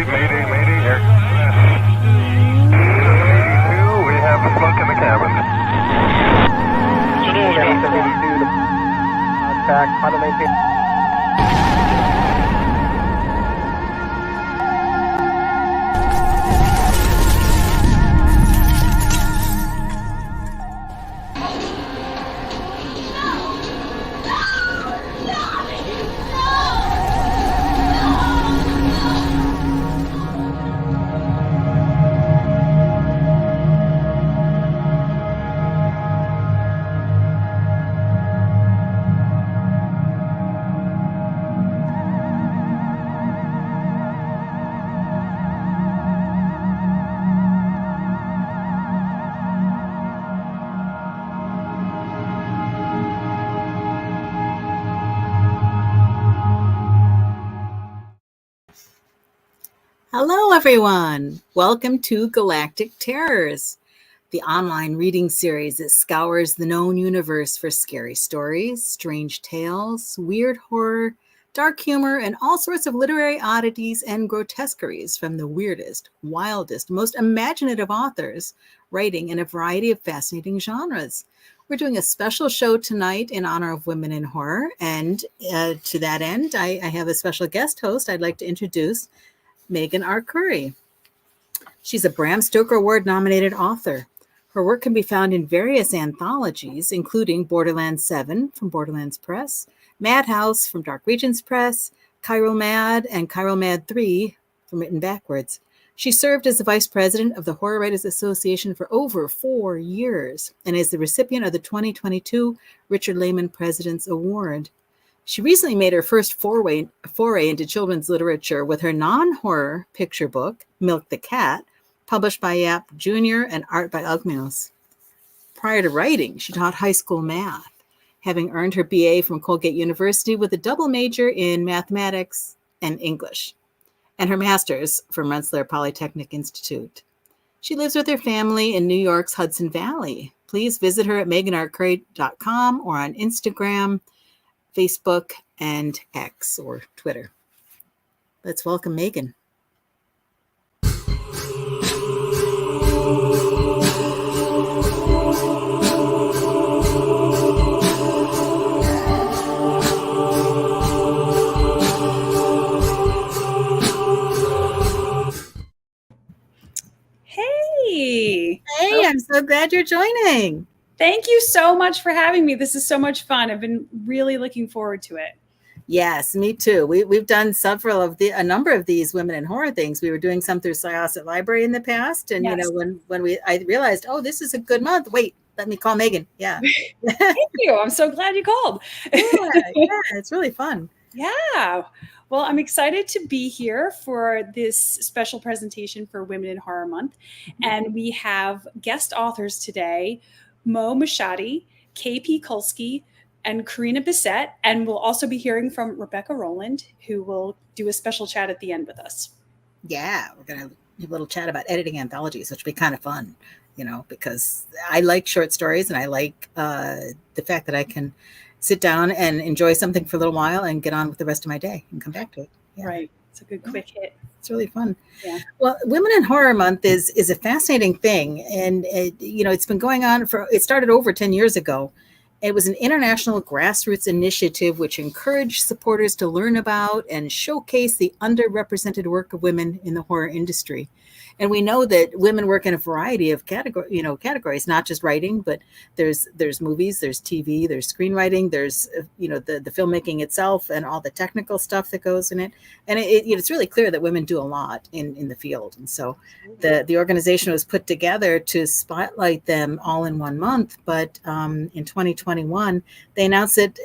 Mayday, here. 72, we have smoke in the cabin. Contact, 119. Hello, everyone. Welcome to Galactic Terrors, the online reading series that scours the known universe for scary stories, strange tales, weird horror, dark humor, and all sorts of literary oddities and grotesqueries from the weirdest, wildest, most imaginative authors writing in a variety of fascinating genres. We're doing a special show tonight in honor of women in horror, and to that end, I have a special guest host I'd like to introduce, Meghan Arcuri. She's a Bram Stoker Award nominated author. Her work can be found in various anthologies, including Borderlands 7 from Borderlands Press, Madhouse from Dark Regions Press, Chiral Mad, and Chiral Mad 3 from Written Backwards. She served as the vice president of the Horror Writers Association for over 4 years and is the recipient of the 2022 Richard Lehman President's Award. She recently made her first foray into children's literature with her non-horror picture book, Milk the Cat, published by Yap Jr. and art by Ugminos. Prior to writing, she taught high school math, having earned her BA from Colgate University with a double major in mathematics and English, and her master's from Rensselaer Polytechnic Institute. She lives with her family in New York's Hudson Valley. Please visit her at meghanarcuri.com or on Instagram, Facebook, and X or Twitter. Let's welcome Meghan. Hey, I'm so glad you're joining. Thank you so much for having me. This is so much fun. I've been really looking forward to it. Yes, me too. We've done a number of these women in horror things. We were doing some through Syosset Library in the past, and yes. when I realized, oh, this is a good month. Wait, let me call Meghan. Yeah. Thank you. I'm so glad you called. yeah, it's really fun. Yeah. Well, I'm excited to be here for this special presentation for Women in Horror Month, and we have guest authors today. MOSHATY, KP KULSKI, and CARINA BISSETT, and we'll also be hearing from REBECCA ROWLAND, who will do a special chat at the end with us. Yeah, we're going to have a little chat about editing anthologies, which will be kind of fun, because I like short stories, and I like the fact that I can sit down and enjoy something for a little while and get on with the rest of my day and come back to it. Yeah. Right. It's a good quick hit. It's really fun. Yeah. Well, Women in Horror Month is a fascinating thing. And, it's been going on it started over 10 years ago. It was an international grassroots initiative which encouraged supporters to learn about and showcase the underrepresented work of women in the horror industry. And we know that women work in a variety of categories, not just writing, but there's movies, there's TV, there's screenwriting, there's the filmmaking itself and all the technical stuff that goes in it. And it's really clear that women do a lot in the field. And so the organization was put together to spotlight them all in 1 month. But in 2021, they announced that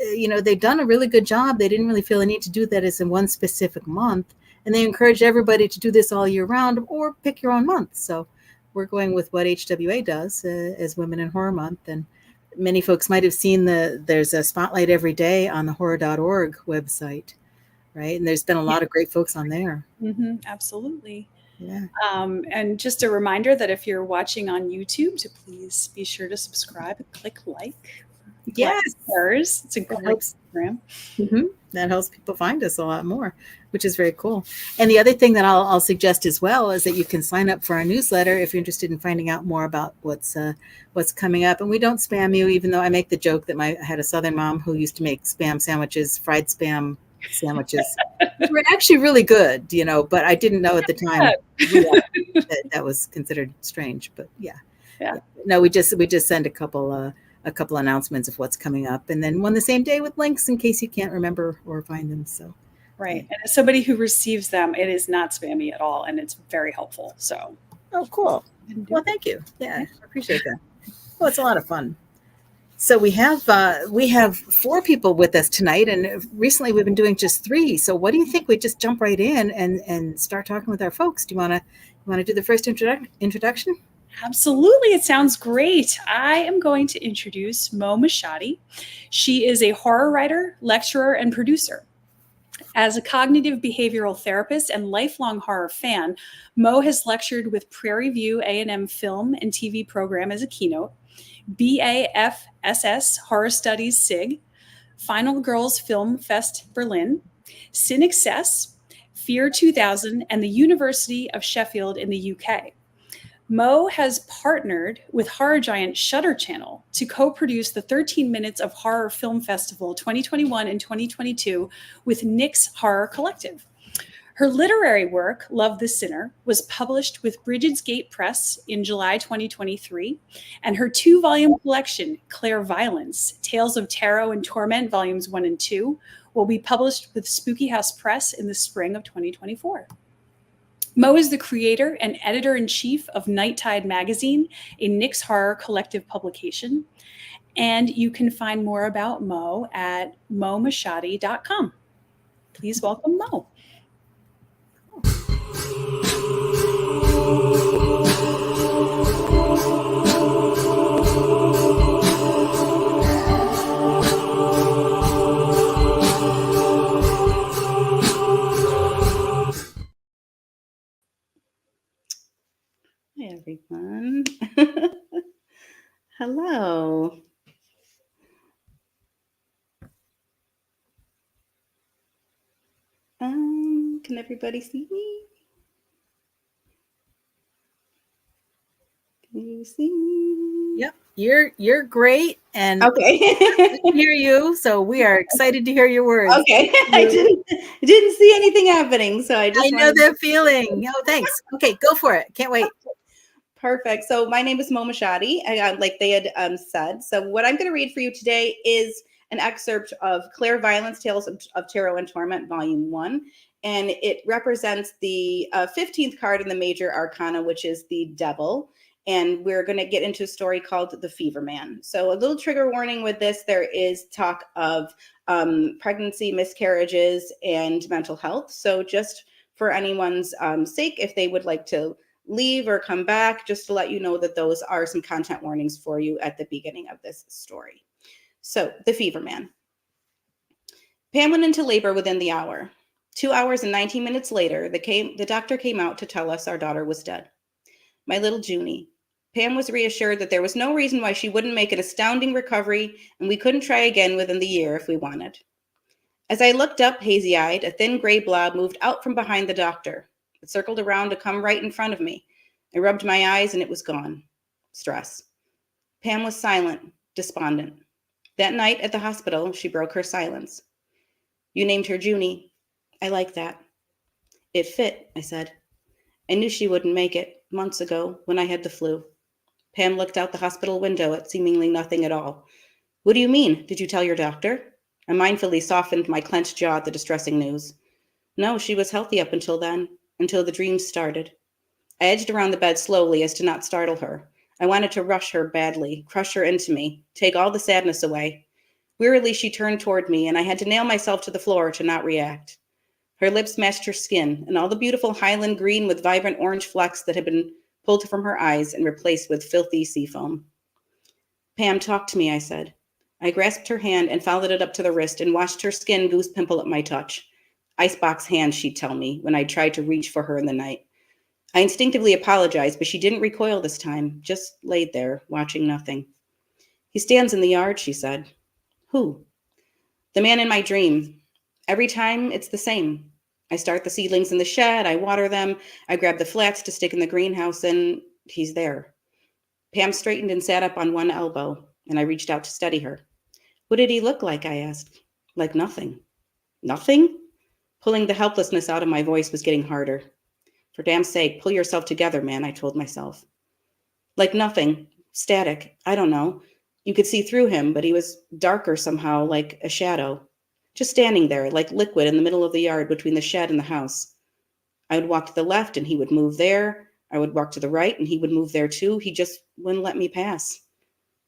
they'd done a really good job. They didn't really feel the need to do that as in one specific month. And they encourage everybody to do this all year round or pick your own month. So we're going with what HWA does as Women in Horror Month. And many folks might have seen there's a spotlight every day on the horror.org website, right? And there's been a lot of great folks on there. Mm-hmm, absolutely. Yeah. And just a reminder that if you're watching on YouTube, to please be sure to subscribe and click like Yes. Terrors. It's a That great helps. program. That helps people find us a lot more, which is very cool. And the other thing that I'll suggest as well is that you can sign up for our newsletter if you're interested in finding out more about what's coming up. And we don't spam you, even though I make the joke that I had a Southern mom who used to make spam sandwiches, fried spam sandwiches, which were actually really good, but I didn't know at the time that was considered strange. But yeah. No, we just send a couple announcements of what's coming up, and then one the same day with links in case you can't remember or find them. So right. And as somebody who receives them, it is not spammy at all, and it's very helpful. So cool. Well, thank you. Yeah, I appreciate that. Well, it's a lot of fun. So we have 4 people with us tonight, and recently we've been doing just 3. So what do you think we just jump right in and start talking with our folks? Do you want to do the first introduction? Absolutely. It sounds great. I am going to introduce MOSHATY. She is a horror writer, lecturer, and producer. As a cognitive behavioral therapist and lifelong horror fan, Mo has lectured with Prairie View A&M Film and TV program as a keynote, BAFSS Horror Studies SIG, Final Girls Film Fest Berlin, CineXcess, Fear 2000, and the University of Sheffield in the UK. Mo has partnered with horror giant Shudder Channel to co-produce the 13 Minutes of Horror Film Festival 2021 and 2022 with Nyx Horror Collective. Her literary work, Love the Sinner, was published with Bridget's Gate Press in July 2023, and her 2-volume collection, Clairviolence, Tales of Tarot and Torment, Volumes 1 and 2, will be published with Spooky House Press in the spring of 2024. Mo is the creator and editor-in-chief of Night Tide Magazine, a Nyx Horror Collective publication, and you can find more about Mo at momoshaty.com. Please welcome Mo. Hi, everyone. Hello. Can everybody see me? Can you see me? Yep, you're great, and okay. I can hear you. So we are excited to hear your words. Okay, I didn't see anything happening, so I know that feeling. Oh, thanks. Okay, go for it. Can't wait. Perfect. So my name is MOSHATY, like they had said. So what I'm going to read for you today is an excerpt of Clairviolence, Tales of Tarot and Torment, Volume 1. And it represents the 15th card in the major arcana, which is the Devil. And we're going to get into a story called The Fever Man. So a little trigger warning with this, there is talk of pregnancy, miscarriages, and mental health. So just for anyone's sake, if they would like to leave or come back, just to let you know that those are some content warnings for you at the beginning of this story. So, The Fever Man. Pam went into labor within the hour. 2 hours and 19 minutes later, the doctor came out to tell us our daughter was dead. My little Junie. Pam was reassured that there was no reason why she wouldn't make an astounding recovery, and we couldn't try again within the year if we wanted. As I looked up, hazy-eyed, a thin gray blob moved out from behind the doctor. It circled around to come right in front of me. I rubbed my eyes and it was gone. Stress. Pam was silent, despondent. That night at the hospital, she broke her silence. You named her Junie. I like that. It fit, I said. I knew she wouldn't make it months ago when I had the flu. Pam looked out the hospital window at seemingly nothing at all. What do you mean? Did you tell your doctor? I mindfully softened my clenched jaw at the distressing news. No, she was healthy up until then. Until the dreams started. I edged around the bed slowly as to not startle her. I wanted to rush her badly, crush her into me, take all the sadness away. Wearily, she turned toward me, and I had to nail myself to the floor to not react. Her lips matched her skin, and all the beautiful Highland green with vibrant orange flecks that had been pulled from her eyes and replaced with filthy seafoam. Pam, talk to me, I said. I grasped her hand and followed it up to the wrist and watched her skin goose pimple at my touch. Icebox hands, she'd tell me, when I tried to reach for her in the night. I instinctively apologized, but she didn't recoil this time, just laid there, watching nothing. He stands in the yard, she said. Who? The man in my dream. Every time, it's the same. I start the seedlings in the shed, I water them, I grab the flats to stick in the greenhouse, and he's there. Pam straightened and sat up on one elbow, and I reached out to steady her. What did he look like, I asked. Like nothing. Nothing? Pulling the helplessness out of my voice was getting harder. For damn sake, pull yourself together, man, I told myself. Like nothing. Static. I don't know. You could see through him, but he was darker somehow, like a shadow. Just standing there, like liquid in the middle of the yard between the shed and the house. I would walk to the left and he would move there. I would walk to the right and he would move there too. He just wouldn't let me pass.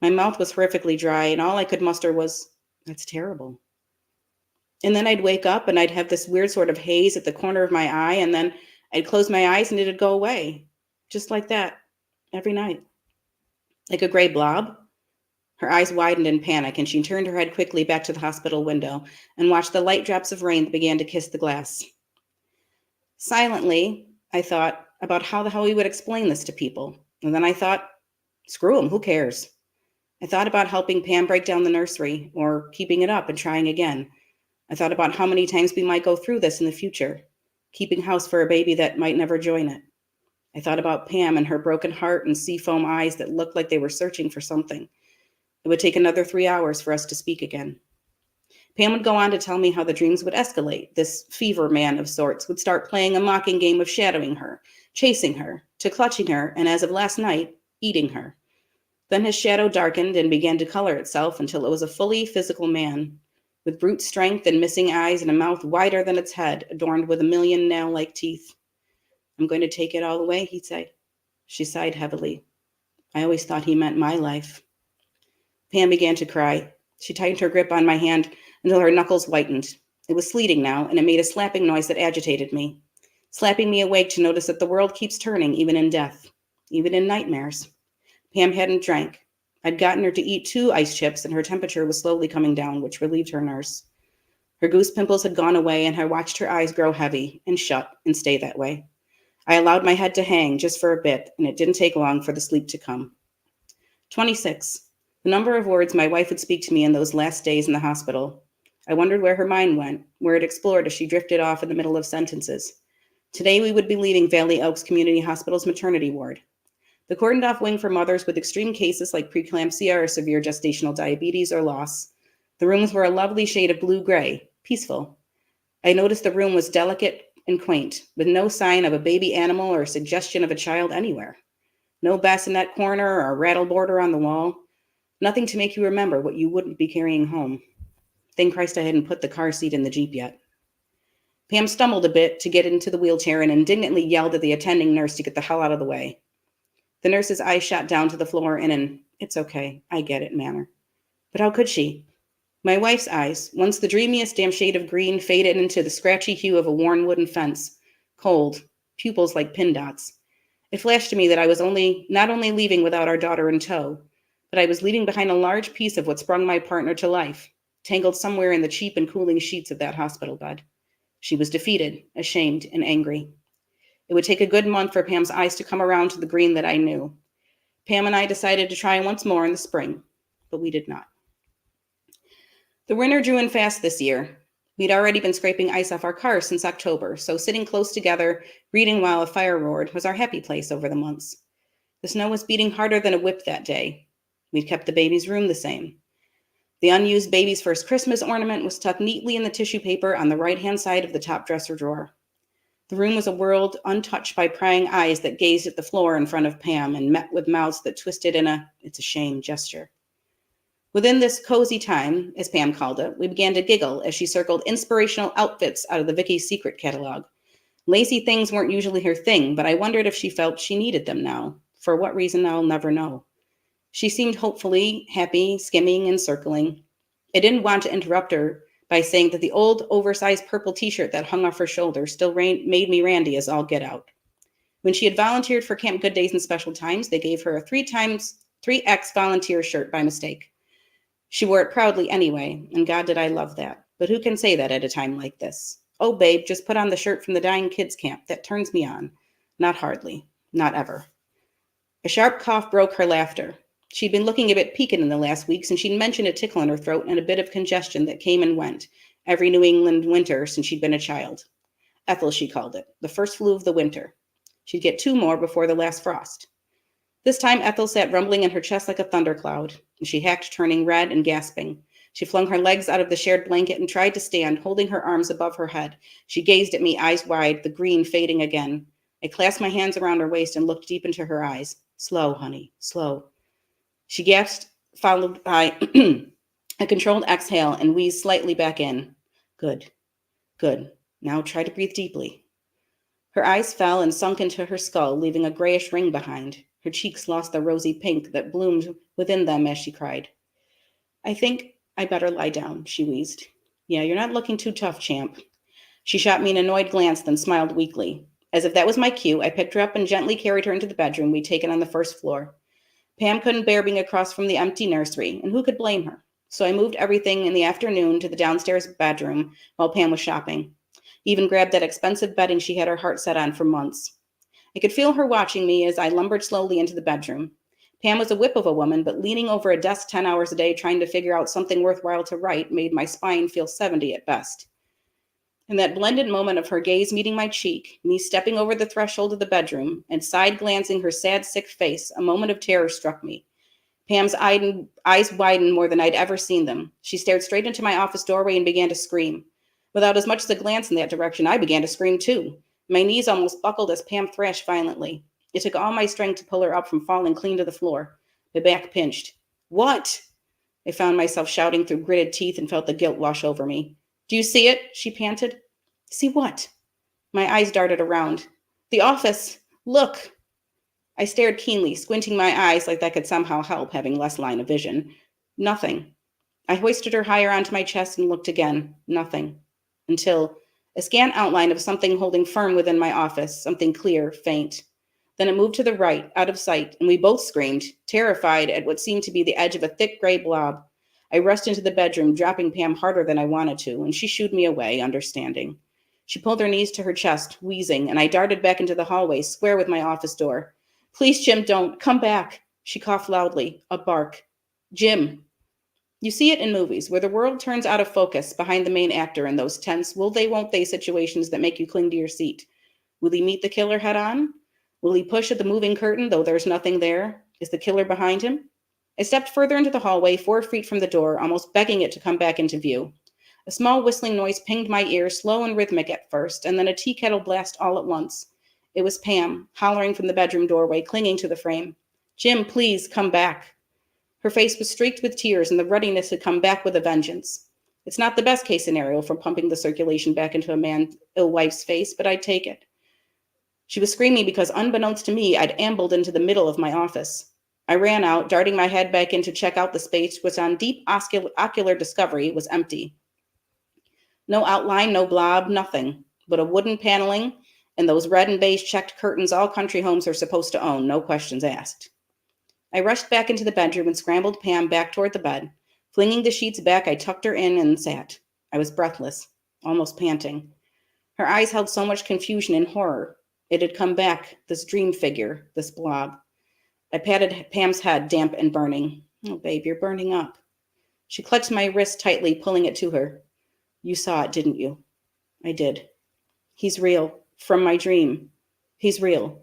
My mouth was horrifically dry and all I could muster was, that's terrible. And then I'd wake up and I'd have this weird sort of haze at the corner of my eye, and then I'd close my eyes and it'd go away. Just like that, every night. Like a gray blob. Her eyes widened in panic, and she turned her head quickly back to the hospital window and watched the light drops of rain that began to kiss the glass. Silently, I thought about how the hell we would explain this to people. And then I thought, screw them, who cares? I thought about helping Pam break down the nursery, or keeping it up and trying again. I thought about how many times we might go through this in the future, keeping house for a baby that might never join it. I thought about Pam and her broken heart and seafoam eyes that looked like they were searching for something. It would take another 3 hours for us to speak again. Pam would go on to tell me how the dreams would escalate. This fever man of sorts would start playing a mocking game of shadowing her, chasing her, to clutching her, and as of last night, eating her. Then his shadow darkened and began to color itself until it was a fully physical man, with brute strength and missing eyes and a mouth wider than its head, adorned with a million nail-like teeth. I'm going to take it all away, he'd say. She sighed heavily. I always thought he meant my life. Pam began to cry. She tightened her grip on my hand until her knuckles whitened. It was sleeting now, and it made a slapping noise that agitated me, slapping me awake to notice that the world keeps turning even in death, even in nightmares. Pam hadn't drank. I'd gotten her to eat 2 ice chips, and her temperature was slowly coming down, which relieved her nurse. Her goose pimples had gone away, and I watched her eyes grow heavy and shut and stay that way. I allowed my head to hang just for a bit, and it didn't take long for the sleep to come. 26. The number of words my wife would speak to me in those last days in the hospital. I wondered where her mind went, where it explored as she drifted off in the middle of sentences. Today we would be leaving Valley Oaks Community Hospital's maternity ward. The cordoned-off wing for mothers with extreme cases like preeclampsia or severe gestational diabetes or loss. The rooms were a lovely shade of blue-gray, peaceful. I noticed the room was delicate and quaint, with no sign of a baby animal or suggestion of a child anywhere. No bassinet corner or rattle border on the wall. Nothing to make you remember what you wouldn't be carrying home. Thank Christ I hadn't put the car seat in the Jeep yet. Pam stumbled a bit to get into the wheelchair and indignantly yelled at the attending nurse to get the hell out of the way. The nurse's eyes shot down to the floor in an, it's okay, I get it manner. But how could she? My wife's eyes, once the dreamiest damn shade of green, faded into the scratchy hue of a worn wooden fence, cold, pupils like pin dots. It flashed to me that I was not only leaving without our daughter in tow, but I was leaving behind a large piece of what sprung my partner to life, tangled somewhere in the cheap and cooling sheets of that hospital bed. She was defeated, ashamed, and angry. It would take a good month for Pam's eyes to come around to the green that I knew. Pam and I decided to try once more in the spring, but we did not. The winter drew in fast this year. We'd already been scraping ice off our cars since October, so sitting close together, reading while a fire roared, was our happy place over the months. The snow was beating harder than a whip that day. We'd kept the baby's room the same. The unused baby's first Christmas ornament was tucked neatly in the tissue paper on the right-hand side of the top dresser drawer. The room was a world untouched by prying eyes that gazed at the floor in front of Pam and met with mouths that twisted in a, it's a shame gesture. Within this cozy time, as Pam called it, we began to giggle as she circled inspirational outfits out of the Vicky's Secret catalog. Lacy things weren't usually her thing, but I wondered if she felt she needed them now. For what reason, I'll never know. She seemed hopefully happy, skimming and circling. I didn't want to interrupt her by saying that the old oversized purple t-shirt that hung off her shoulder still made me randy as all get out. When she had volunteered for Camp Good Days and Special Times, they gave her a 3X volunteer shirt by mistake. She wore it proudly anyway, and God did I love that. But who can say that at a time like this? Oh, babe, just put on the shirt from the dying kids camp. That turns me on. Not hardly. Not ever. A sharp cough broke her laughter. She'd been looking a bit peaked in the last weeks, and she'd mentioned a tickle in her throat and a bit of congestion that came and went every New England winter since she'd been a child. Ethel, she called it, the first flu of the winter. She'd get 2 more before the last frost. This time Ethel sat rumbling in her chest like a thundercloud, and she hacked, turning red and gasping. She flung her legs out of the shared blanket and tried to stand, holding her arms above her head. She gazed at me, eyes wide, the green fading again. I clasped my hands around her waist and looked deep into her eyes. Slow, honey, slow. She gasped, followed by a controlled exhale, and wheezed slightly back in. Good, good. Now try to breathe deeply. Her eyes fell and sunk into her skull, leaving a grayish ring behind. Her cheeks lost the rosy pink that bloomed within them as she cried. I think I better lie down, she wheezed. Yeah, you're not looking too tough, champ. She shot me an annoyed glance, then smiled weakly. As if that was my cue, I picked her up and gently carried her into the bedroom we'd taken on the first floor. Pam couldn't bear being across from the empty nursery, and who could blame her? So I moved everything in the afternoon to the downstairs bedroom while Pam was shopping. Even grabbed that expensive bedding she had her heart set on for months. I could feel her watching me as I lumbered slowly into the bedroom. Pam was a whip of a woman, but leaning over a desk 10 hours a day trying to figure out something worthwhile to write made my spine feel 70 at best. In that blended moment of her gaze meeting my cheek, me stepping over the threshold of the bedroom, and side-glancing her sad, sick face, a moment of terror struck me. Pam's eyes widened more than I'd ever seen them. She stared straight into my office doorway and began to scream. Without as much as a glance in that direction, I began to scream too. My knees almost buckled as Pam thrashed violently. It took all my strength to pull her up from falling clean to the floor. My back pinched. What? I found myself shouting through gritted teeth and felt the guilt wash over me. Do you see it? She panted. See what? My eyes darted around. The office. Look. I stared keenly, squinting my eyes like that could somehow help, having less line of vision. Nothing. I hoisted her higher onto my chest and looked again. Nothing. Until a scant outline of something holding firm within my office, something clear, faint. Then it moved to the right, out of sight, and we both screamed, terrified at what seemed to be the edge of a thick gray blob. I rushed into the bedroom, dropping Pam harder than I wanted to, and she shooed me away, understanding. She pulled her knees to her chest, wheezing, and I darted back into the hallway, square with my office door. Please, Jim, don't. Come back. She coughed loudly, a bark. Jim. You see it in movies, where the world turns out of focus behind the main actor in those tense will they, won't they situations that make you cling to your seat. Will he meet the killer head on? Will he push at the moving curtain, though there's nothing there? Is the killer behind him? I stepped further into the hallway, 4 feet from the door, almost begging it to come back into view. A small whistling noise pinged my ear, slow and rhythmic at first, and then a tea kettle blast all at once. It was Pam, hollering from the bedroom doorway, clinging to the frame. Jim, please, come back. Her face was streaked with tears, and the ruddiness had come back with a vengeance. It's not the best case scenario for pumping the circulation back into a man's ill wife's face, but I'd take it. She was screaming because, unbeknownst to me, I'd ambled into the middle of my office. I ran out, darting my head back in to check out the space, which on deep ocular discovery was empty. No outline, no blob, nothing, but a wooden paneling and those red and beige checked curtains all country homes are supposed to own, no questions asked. I rushed back into the bedroom and scrambled Pam back toward the bed. Flinging the sheets back, I tucked her in and sat. I was breathless, almost panting. Her eyes held so much confusion and horror. It had come back, this dream figure, this blob. I patted Pam's head, damp and burning. Oh, babe, you're burning up. She clutched my wrist tightly, pulling it to her. You saw it, didn't you? I did. He's real. From my dream. He's real.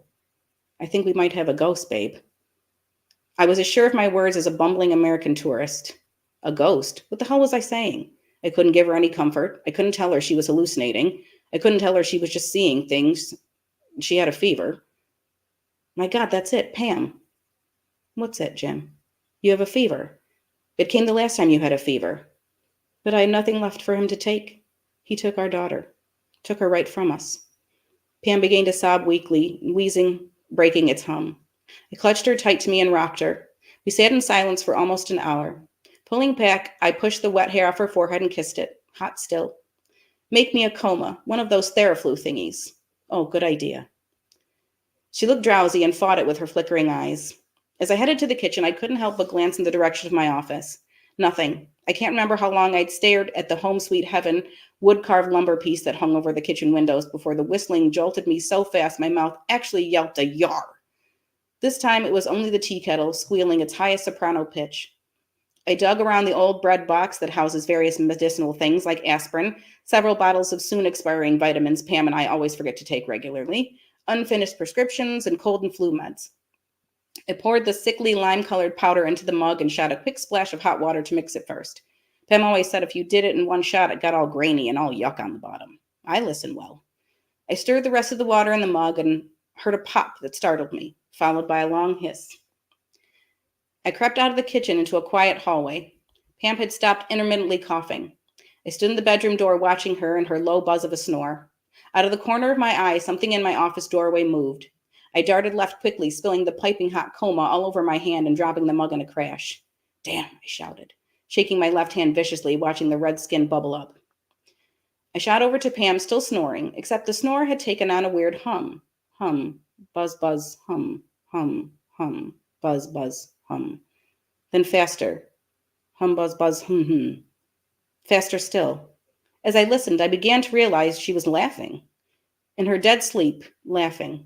I think we might have a ghost, babe. I was as sure of my words as a bumbling American tourist. A ghost? What the hell was I saying? I couldn't give her any comfort. I couldn't tell her she was hallucinating. I couldn't tell her she was just seeing things. She had a fever. My God, that's it, Pam. What's it, Jim? You have a fever. It came the last time you had a fever. But I had nothing left for him to take. He took our daughter. Took her right from us. Pam began to sob weakly, wheezing, breaking its hum. I clutched her tight to me and rocked her. We sat in silence for almost an hour. Pulling back, I pushed the wet hair off her forehead and kissed it, hot still. Make me a coma, one of those Theraflu thingies. Oh, good idea. She looked drowsy and fought it with her flickering eyes. As I headed to the kitchen, I couldn't help but glance in the direction of my office. Nothing. I can't remember how long I'd stared at the home sweet heaven wood-carved lumber piece that hung over the kitchen windows before the whistling jolted me so fast my mouth actually yelped a yar. This time it was only the tea kettle squealing its highest soprano pitch. I dug around the old bread box that houses various medicinal things like aspirin, several bottles of soon expiring vitamins Pam and I always forget to take regularly, unfinished prescriptions, and cold and flu meds. I poured the sickly lime-colored powder into the mug and shot a quick splash of hot water to mix it first. Pam always said if you did it in one shot, it got all grainy and all yuck on the bottom. I listened well. I stirred the rest of the water in the mug and heard a pop that startled me, followed by a long hiss. I crept out of the kitchen into a quiet hallway. Pam had stopped intermittently coughing. I stood in the bedroom door watching her and her low buzz of a snore. Out of the corner of my eye, something in my office doorway moved. I darted left quickly, spilling the piping hot coma all over my hand and dropping the mug in a crash. Damn, I shouted, shaking my left hand viciously, watching the red skin bubble up. I shot over to Pam, still snoring, except the snore had taken on a weird hum. Hum, buzz, buzz, hum, hum, hum, buzz, buzz, hum. Then faster. Hum, buzz, buzz, hum, hum. Faster still. As I listened, I began to realize she was laughing. In her dead sleep, laughing.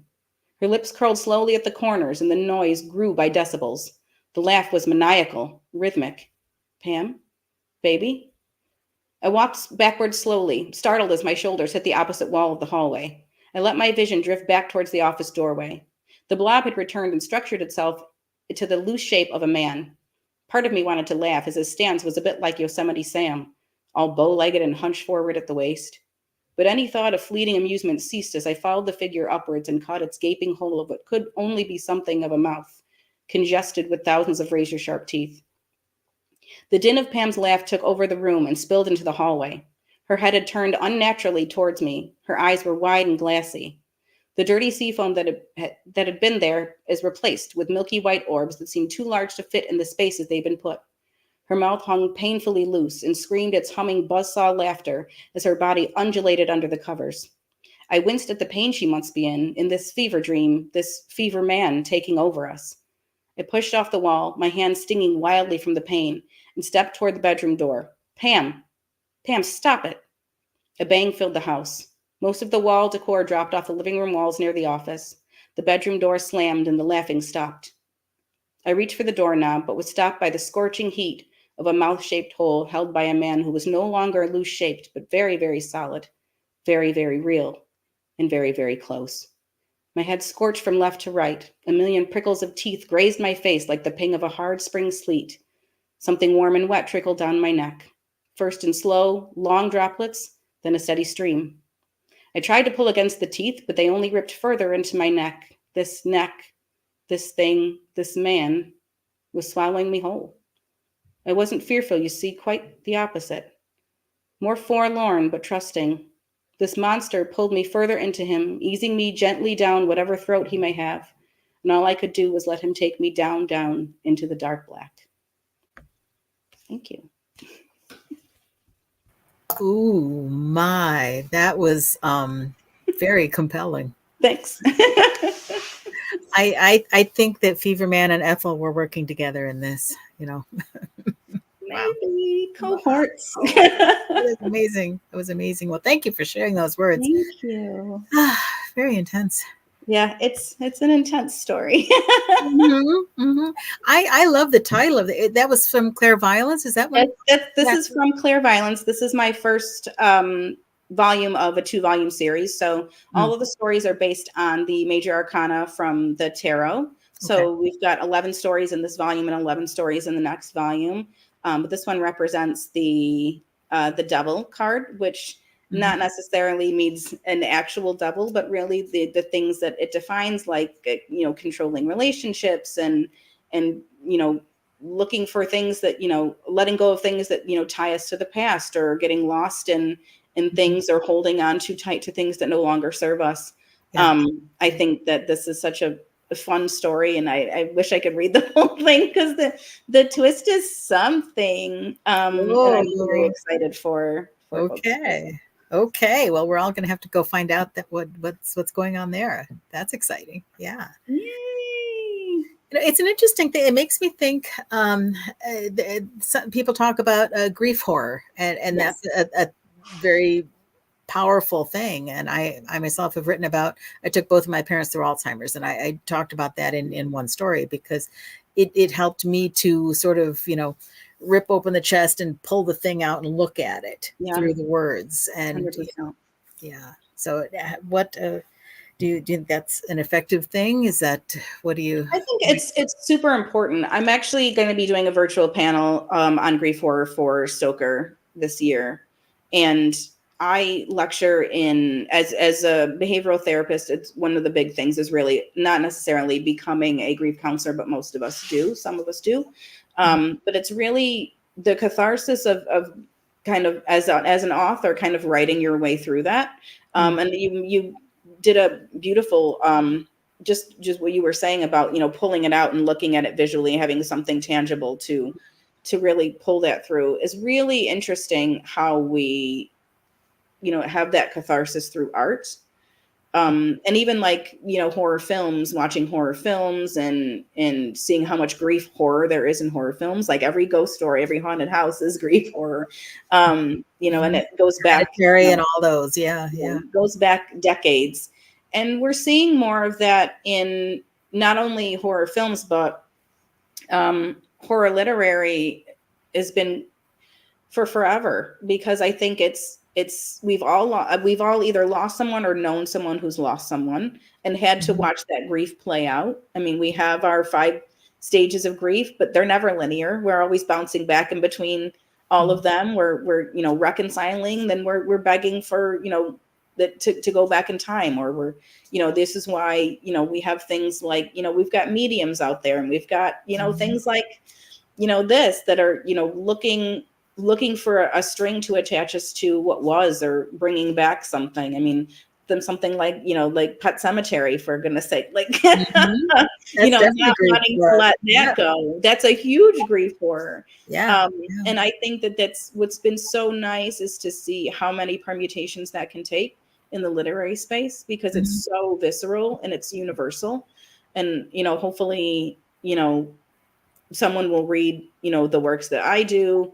Her lips curled slowly at the corners, and the noise grew by decibels. The laugh was maniacal, rhythmic. Pam? Baby? I walked backwards slowly, startled as my shoulders hit the opposite wall of the hallway. I let my vision drift back towards the office doorway. The blob had returned and structured itself into the loose shape of a man. Part of me wanted to laugh, as his stance was a bit like Yosemite Sam, all bow-legged and hunched forward at the waist. But any thought of fleeting amusement ceased as I followed the figure upwards and caught its gaping hole of what could only be something of a mouth, congested with thousands of razor-sharp teeth. The din of Pam's laugh took over the room and spilled into the hallway. Her head had turned unnaturally towards me. Her eyes were wide and glassy. The dirty seafoam that had been there is replaced with milky white orbs that seemed too large to fit in the spaces they'd been put. Her mouth hung painfully loose and screamed its humming buzzsaw laughter as her body undulated under the covers. I winced at the pain she must be in this fever dream, this fever man taking over us. I pushed off the wall, my hand stinging wildly from the pain, and stepped toward the bedroom door. Pam! Pam, stop it! A bang filled the house. Most of the wall decor dropped off the living room walls near the office. The bedroom door slammed and the laughing stopped. I reached for the doorknob, but was stopped by the scorching heat of a mouth-shaped hole held by a man who was no longer loose-shaped, but very, very solid, very, very real, and very, very close. My head scorched from left to right. A million prickles of teeth grazed my face like the ping of a hard spring sleet. Something warm and wet trickled down my neck, first in slow, long droplets, then a steady stream. I tried to pull against the teeth, but they only ripped further into my neck. This thing, this man, was swallowing me whole. I wasn't fearful, you see, quite the opposite. More forlorn, but trusting. This monster pulled me further into him, easing me gently down whatever throat he may have, and all I could do was let him take me down, down into the dark black. Thank you. Ooh, my, that was very compelling. Thanks. I think that Fever Man and Ethel were working together in this, Maybe cohorts. It was amazing. It was amazing. Well, thank you for sharing those words. Thank you. Very intense. Yeah, it's an intense story. I love the title of it. That was from Claire Violence. Is that what? This is from Claire Violence. This is my first volume of a 2-volume series. So all of the stories are based on the major arcana from the tarot. So we've got 11 stories in this volume and 11 stories in the next volume. But this one represents the devil card, which not necessarily means an actual devil, but really the things that it defines, like controlling relationships and looking for things that letting go of things that tie us to the past, or getting lost in things, or holding on too tight to things that no longer serve us. Yeah. I think that this is such a fun story, and I wish I could read the whole thing, because the twist is something. And I'm very excited for Okay. Well, we're all going to have to go find out that what's going on there. That's exciting. Yeah. Yay. It's an interesting thing. It makes me think. Some people talk about grief horror, and yes. That's a very powerful thing. And I myself have written about, I took both of my parents through Alzheimer's, and I talked about that in one story, because it helped me to sort of, rip open the chest and pull the thing out and look at it through the words. And 100%. yeah. So what do you think that's an effective thing? Is that, what do you? I think it's super important. I'm actually going to be doing a virtual panel on grief horror for Stoker this year. And I lecture as a behavioral therapist. It's one of the big things is really not necessarily becoming a grief counselor, but most of us do. Some of us do. But it's really the catharsis of kind of as an author, kind of writing your way through that. And you did a beautiful, just what you were saying about, pulling it out and looking at it visually, having something tangible to really pull that through is really interesting how we, have that catharsis through art. And even like, horror films, watching horror films and seeing how much grief horror there is in horror films, like every ghost story, every haunted house is grief horror, and it goes back. And all those. Yeah. Goes back decades. And we're seeing more of that in not only horror films, but horror literary has been for forever, because I think we've all either lost someone or known someone who's lost someone and had to watch that grief play out. I mean, we have our 5 stages of grief, but they're never linear. We're always bouncing back in between all of them. We're reconciling, then we're begging for, to go back in time, or we're, this is why, we have things like, we've got mediums out there, and we've got, things like, this that are, looking for a string to attach us to what was, or bringing back something. I mean, something like, like Pet Cemetery, for goodness sake, like, not wanting to let that go. That's a huge grief horror. And I think that's what's been so nice, is to see how many permutations that can take in the literary space, because it's so visceral and it's universal. And, hopefully, someone will read, the works that I do,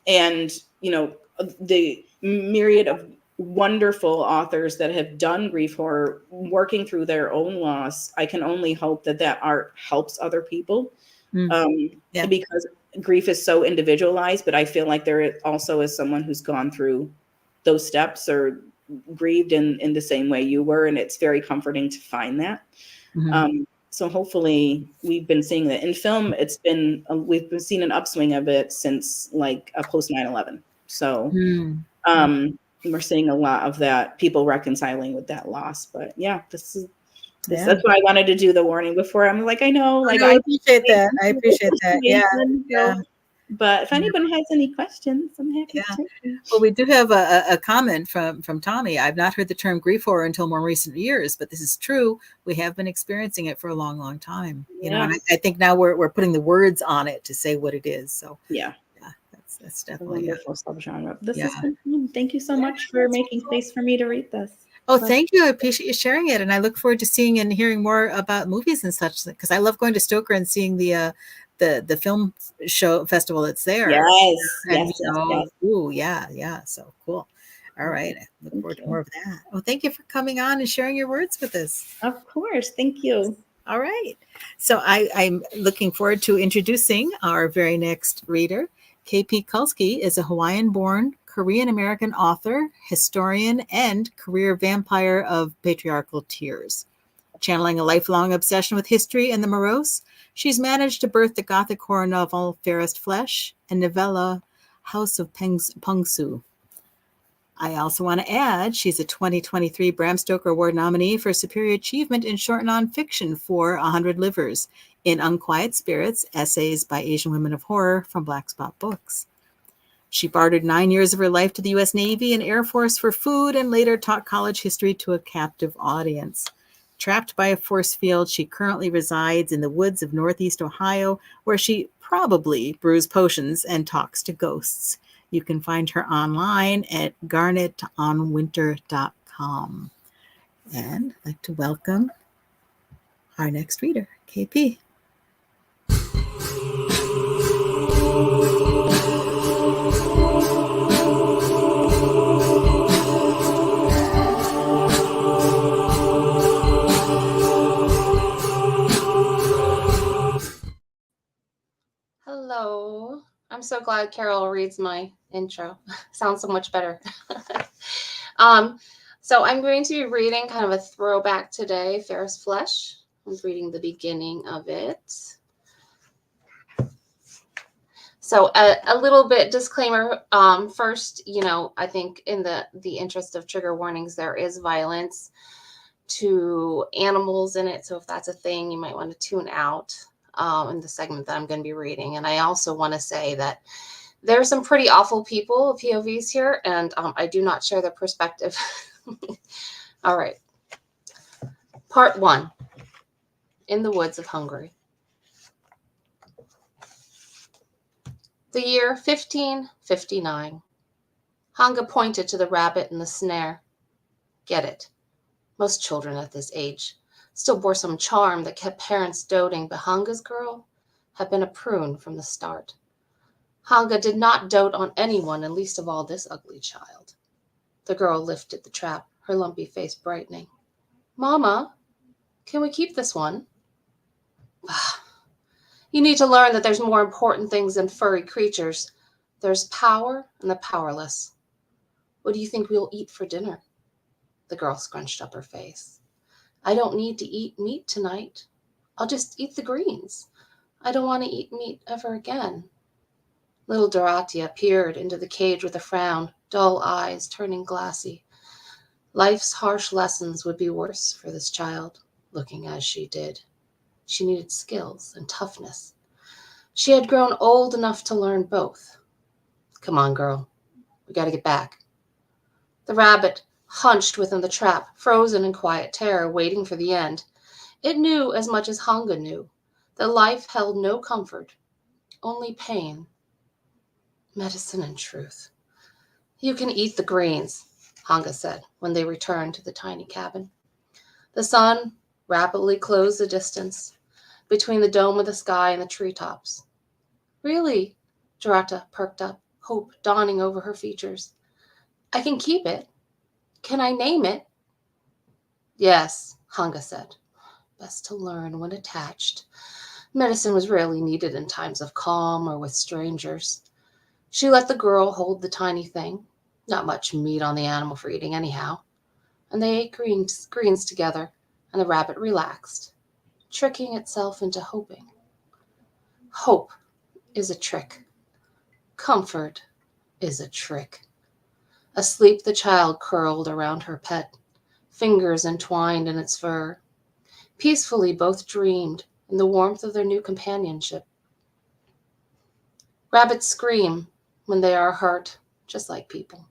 and, the myriad of wonderful authors that have done grief horror, working through their own loss. I can only hope that art helps other people, because grief is so individualized. But I feel like there also is someone who's gone through those steps or grieved in the same way you were, and it's very comforting to find that. So hopefully we've been seeing that in film. We've been seeing an upswing of it since like post 9/11. So we're seeing a lot of that, people reconciling with that loss. But yeah, that's why I wanted to do the warning before. I'm like, I know, like, I appreciate that. I appreciate that. Yeah. But if anyone has any questions, I'm happy to take them. Well, we do have a comment from Tommy. I've not heard the term grief horror until more recent years, but this is true. We have been experiencing it for a long, long time. And I think now we're putting the words on it to say what it is. So that's definitely a wonderful subgenre. This has been fun. Thank you so much for making space for me to read this. Oh, thank you. I appreciate you sharing it. And I look forward to seeing and hearing more about movies and such, because I love going to Stoker and seeing the film show festival that's there. Yes. Ooh, yeah. So cool. All right. I look forward to more of that. Oh, thank you for coming on and sharing your words with us. Of course. Thank you. All right. So I'm looking forward to introducing our very next reader. KP KULSKI is a Hawaiian-born Korean-American author, historian, and career vampire of patriarchal tears. Channeling a lifelong obsession with history and the morose, she's managed to birth the gothic horror novel Fairest Flesh and novella House of Pungsu. I also want to add she's a 2023 Bram Stoker Award nominee for Superior Achievement in Short Nonfiction for 100 Livers in Unquiet Spirits, Essays by Asian Women of Horror from Black Spot Books. She bartered 9 years of her life to the U.S. Navy and Air Force for food and later taught college history to a captive audience. Trapped by a force field, she currently resides in the woods of Northeast Ohio, where she probably brews potions and talks to ghosts. You can find her online at garnetonwinter.com. And I'd like to welcome our next reader, KP. Hello. I'm so glad Carol reads my intro. Sounds so much better. So I'm going to be reading kind of a throwback today, Fairest Flesh. I'm reading the beginning of it. So a little bit disclaimer. First, I think in the interest of trigger warnings, there is violence to animals in it. So if that's a thing, you might want to tune out in the segment that I'm going to be reading. And I also want to say that there are some pretty awful people, POVs here, and I do not share their perspective. All right. Part 1. In the Woods of Hungary. The year 1559. Hanga pointed to the rabbit in the snare. Get it. Most children at this age still bore some charm that kept parents doting, but Hanga's girl had been a prune from the start. Hanga did not dote on anyone, and least of all this ugly child. The girl lifted the trap, her lumpy face brightening. Mama, can we keep this one? You need to learn that there's more important things than furry creatures. There's power and the powerless. What do you think we'll eat for dinner? The girl scrunched up her face. I don't need to eat meat tonight. I'll just eat the greens. I don't want to eat meat ever again. Little Dorothea peered into the cage with a frown, dull eyes turning glassy. Life's harsh lessons would be worse for this child, looking as she did. She needed skills and toughness. She had grown old enough to learn both. Come on, girl. We got to get back. The rabbit hunched within the trap, frozen in quiet terror, waiting for the end. It knew as much as Hanga knew, that life held no comfort, only pain, medicine, and truth. You can eat the greens, Hanga said when they returned to the tiny cabin. The sun rapidly closed the distance between the dome of the sky and the treetops. Really? Dorota perked up, hope dawning over her features. I can keep it. Can I name it? Yes, Hanga said. Best to learn when attached. Medicine was rarely needed in times of calm or with strangers. She let the girl hold the tiny thing. Not much meat on the animal for eating anyhow. And they ate greens together, and the rabbit relaxed, tricking itself into hoping. Hope is a trick. Comfort is a trick. Asleep, the child curled around her pet, fingers entwined in its fur. Peacefully, both dreamed in the warmth of their new companionship. Rabbits scream when they are hurt, just like people.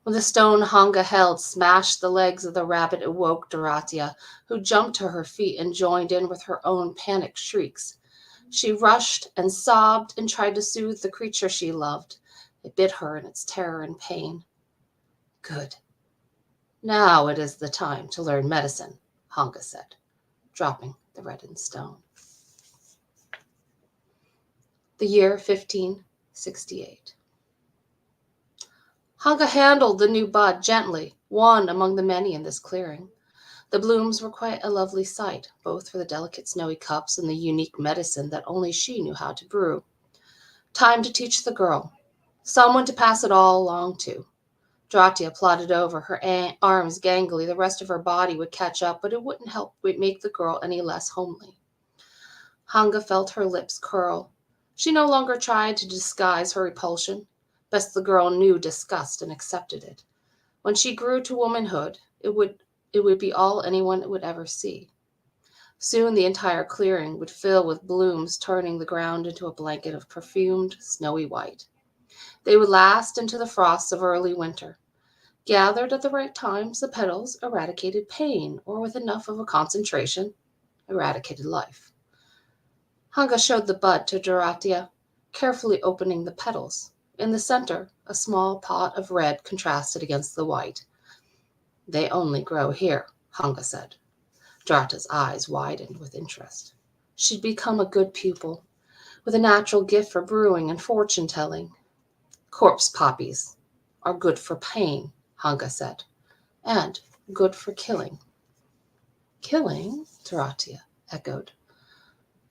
When the stone Hanga held smashed the legs of the rabbit, it woke Dorothea, who jumped to her feet and joined in with her own panicked shrieks. She rushed and sobbed and tried to soothe the creature she loved. It bit her in its terror and pain. Good. Now it is the time to learn medicine, Hanga said, dropping the reddened stone. The year 1568. Hanga handled the new bud gently, one among the many in this clearing. The blooms were quite a lovely sight, both for the delicate snowy cups and the unique medicine that only she knew how to brew. Time to teach the girl, someone to pass it all along to. Dorothea plodded over, her arms gangly. The rest of her body would catch up, but it wouldn't help make the girl any less homely. Hanga felt her lips curl. She no longer tried to disguise her repulsion. Best the girl knew disgust and accepted it. When she grew to womanhood, it would be all anyone would ever see. Soon the entire clearing would fill with blooms, turning the ground into a blanket of perfumed, snowy white. They would last into the frosts of early winter. Gathered at the right times, the petals eradicated pain, or with enough of a concentration, eradicated life. Hanga showed the bud to Dorothea, carefully opening the petals. In the center, a small pot of red contrasted against the white. They only grow here, Hanga said. Dorothea's eyes widened with interest. She'd become a good pupil, with a natural gift for brewing and fortune-telling. Corpse poppies are good for pain, Hanga said, and good for killing. Killing? Dorothea echoed.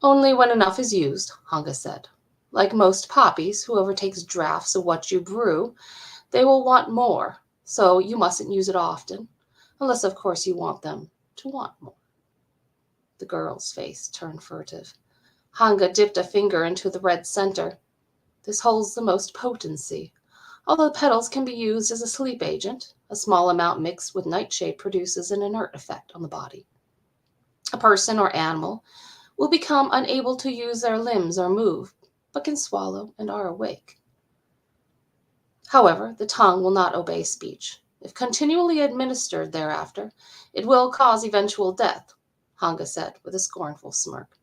Only when enough is used, Hanga said. Like most poppies, whoever takes drafts of what you brew, they will want more, so you mustn't use it often, unless of course you want them to want more. The girl's face turned furtive. Hanga dipped a finger into the red center. This holds the most potency. Although the petals can be used as a sleep agent, a small amount mixed with nightshade produces an inert effect on the body. A person or animal will become unable to use their limbs or move, but can swallow and are awake. However, the tongue will not obey speech. If continually administered thereafter, it will cause eventual death, Hanga said with a scornful smirk.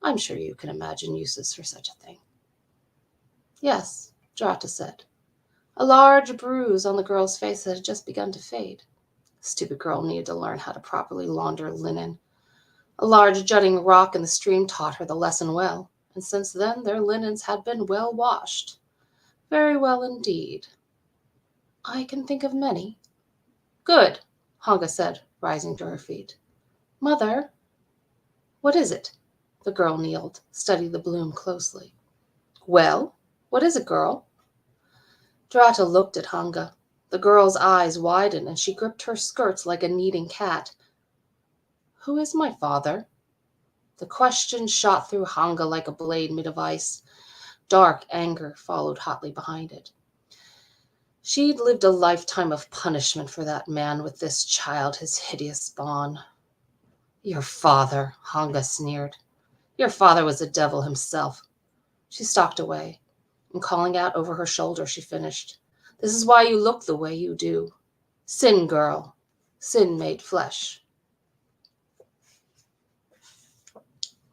I'm sure you can imagine uses for such a thing. Yes, Drata said. A large bruise on the girl's face that had just begun to fade. The stupid girl needed to learn how to properly launder linen. A large jutting rock in the stream taught her the lesson well, and since then their linens had been well washed. Very well indeed. I can think of many. Good, Hanga said, rising to her feet. Mother, what is it? The girl kneeled, studied the bloom closely. Well, what is it, girl? Drata looked at Hanga. The girl's eyes widened, and she gripped her skirts like a kneading cat. Who is my father? The question shot through Hanga like a blade made of ice. Dark anger followed hotly behind it. She'd lived a lifetime of punishment for that man with this child, his hideous spawn. Your father, Hanga sneered. Your father was the devil himself. She stalked away, and calling out over her shoulder, she finished. This is why you look the way you do. Sin, girl. Sin made flesh.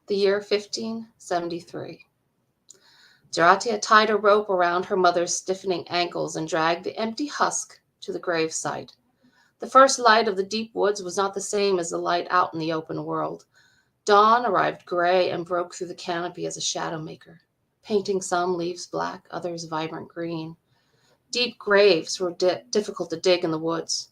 The year 1573. Jaratia tied a rope around her mother's stiffening ankles and dragged the empty husk to the gravesite. The first light of the deep woods was not the same as the light out in the open world. Dawn arrived gray and broke through the canopy as a shadow maker, painting some leaves black, others vibrant green. Deep graves were difficult to dig in the woods.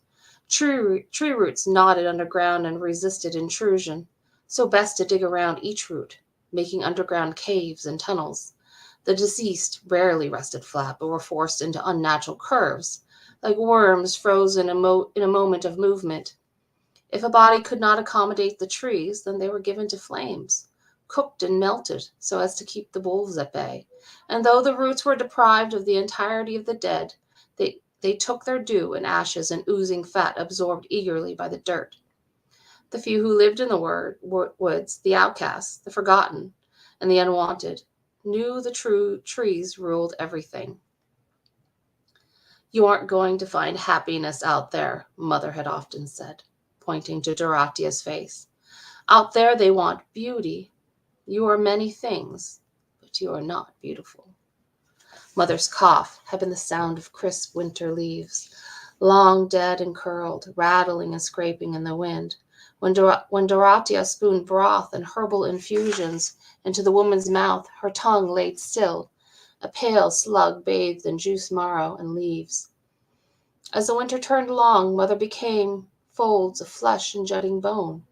Tree roots knotted underground and resisted intrusion, so best to dig around each root, making underground caves and tunnels. The deceased rarely rested flat, but were forced into unnatural curves, like worms frozen in a moment of movement. If a body could not accommodate the trees, then they were given to flames, cooked and melted so as to keep the wolves at bay. And though the roots were deprived of the entirety of the dead, they took their due in ashes and oozing fat absorbed eagerly by the dirt. The few who lived in the woods, the outcasts, the forgotten, and the unwanted, knew the true trees ruled everything. You aren't going to find happiness out there, Mother had often said, pointing to Doratia's face. Out there they want beauty. You are many things, but you are not beautiful. Mother's cough had been the sound of crisp winter leaves, long dead and curled, rattling and scraping in the wind. When Doratia spooned broth and herbal infusions into the woman's mouth, her tongue laid still, a pale slug bathed in juice marrow and leaves. As the winter turned long, Mother became folds of flesh and jutting bone,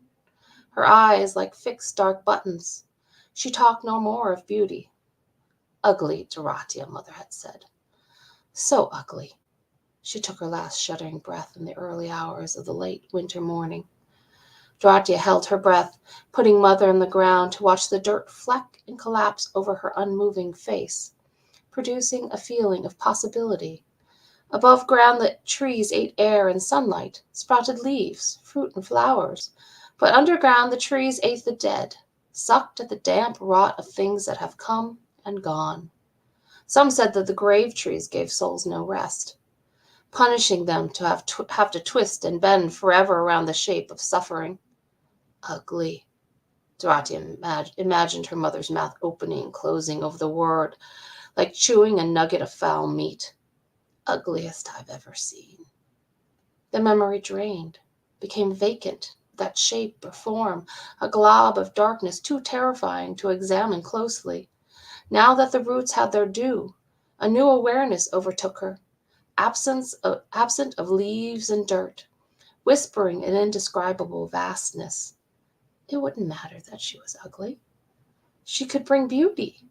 her eyes like fixed dark buttons. She talked no more of beauty. Ugly, Doratia, Mother had said. So ugly. She took her last shuddering breath in the early hours of the late winter morning. Doratia held her breath, putting Mother on the ground to watch the dirt fleck and collapse over her unmoving face, producing a feeling of possibility. Above ground, the trees ate air and sunlight, sprouted leaves, fruit and flowers. But underground, the trees ate the dead, sucked at the damp rot of things that have come and gone. Some said that the grave trees gave souls no rest, punishing them to have to twist and bend forever around the shape of suffering. Ugly. Doratia imagined her mother's mouth opening and closing over the word, like chewing a nugget of foul meat. Ugliest I've ever seen. The memory drained, became vacant, that shape or form, a glob of darkness too terrifying to examine closely. Now that the roots had their due, a new awareness overtook her, absent of leaves and dirt, whispering an indescribable vastness. It wouldn't matter that she was ugly. She could bring beauty.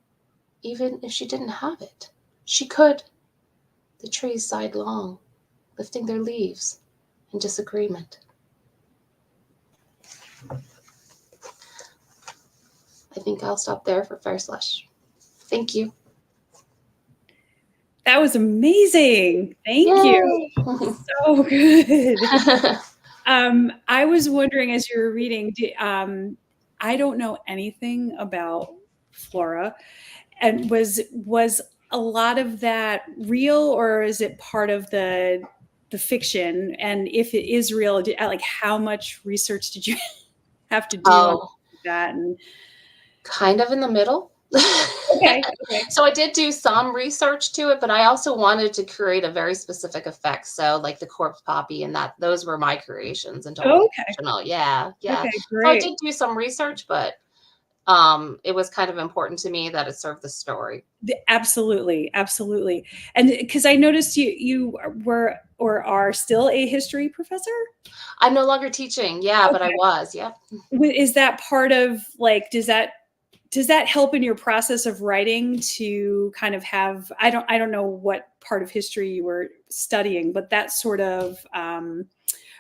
Even if she didn't have it, she could. The trees sighed long, lifting their leaves in disagreement. I think I'll stop there for Fairest Flesh. Thank you. That was amazing. Thank you. Yay. So good. I was wondering as you were reading, I don't know anything about flora, and was a lot of that real, or is it part of the fiction? And if it is real, like how much research did you have to do on that? And kind of in the middle. Okay. So I did do some research to it, but I also wanted to create a very specific effect. So like the corpse poppy and those were my creations and totally fictional. Yeah. Okay, great. So I did do some research, but it was kind of important to me that it served the story. Absolutely. And because I noticed you were or are still a history professor? I'm no longer teaching. Yeah, but I was. Yep. Is that part of like, does that help in your process of writing to kind of have, I don't know what part of history you were studying, but that sort of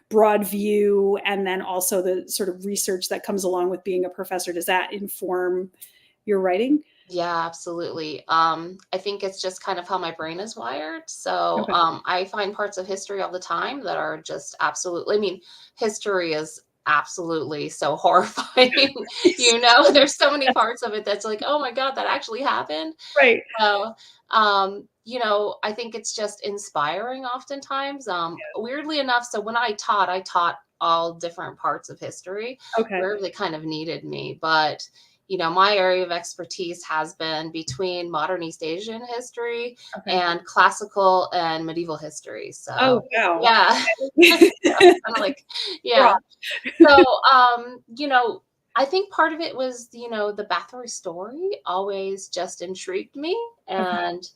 broad view, and then also the sort of research that comes along with being a professor, does that inform your writing? Yeah, absolutely. I think it's just kind of how my brain is wired. So I find parts of history all the time that are just absolutely, I mean, history is absolutely so horrifying. There's so many parts of it that's like, oh my God, that actually happened. Right. So, I think it's just inspiring oftentimes. Weirdly enough, so when I taught all different parts of history where they kind of needed me. But, my area of expertise has been between modern East Asian history and classical and medieval history. So, yeah. Kind of like, yeah. So, I think part of it was, the Bathory story always just intrigued me. And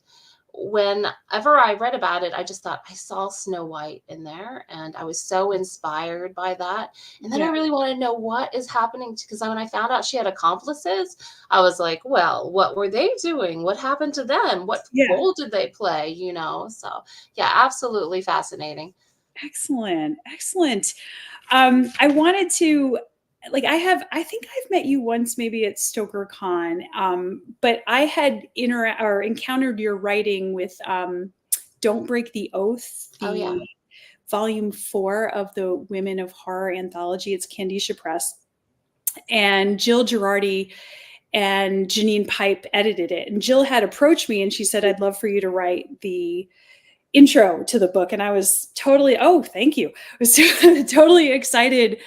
whenever I read about it, I just thought I saw Snow White in there and I was so inspired by that. And then I really wanted to know what is happening because when I found out she had accomplices, I was like, well, what were they doing? What happened to them? What role did they play? So yeah, absolutely fascinating. Excellent. I wanted to, I think I've met you once, maybe at StokerCon, but I had encountered your writing with Don't Break the Oath, volume 4 of the Women of Horror anthology. It's Candicia Press. And Jill Girardi and Janine Pipe edited it. And Jill had approached me and she said, I'd love for you to write the intro to the book. And I was totally, thank you. I was totally excited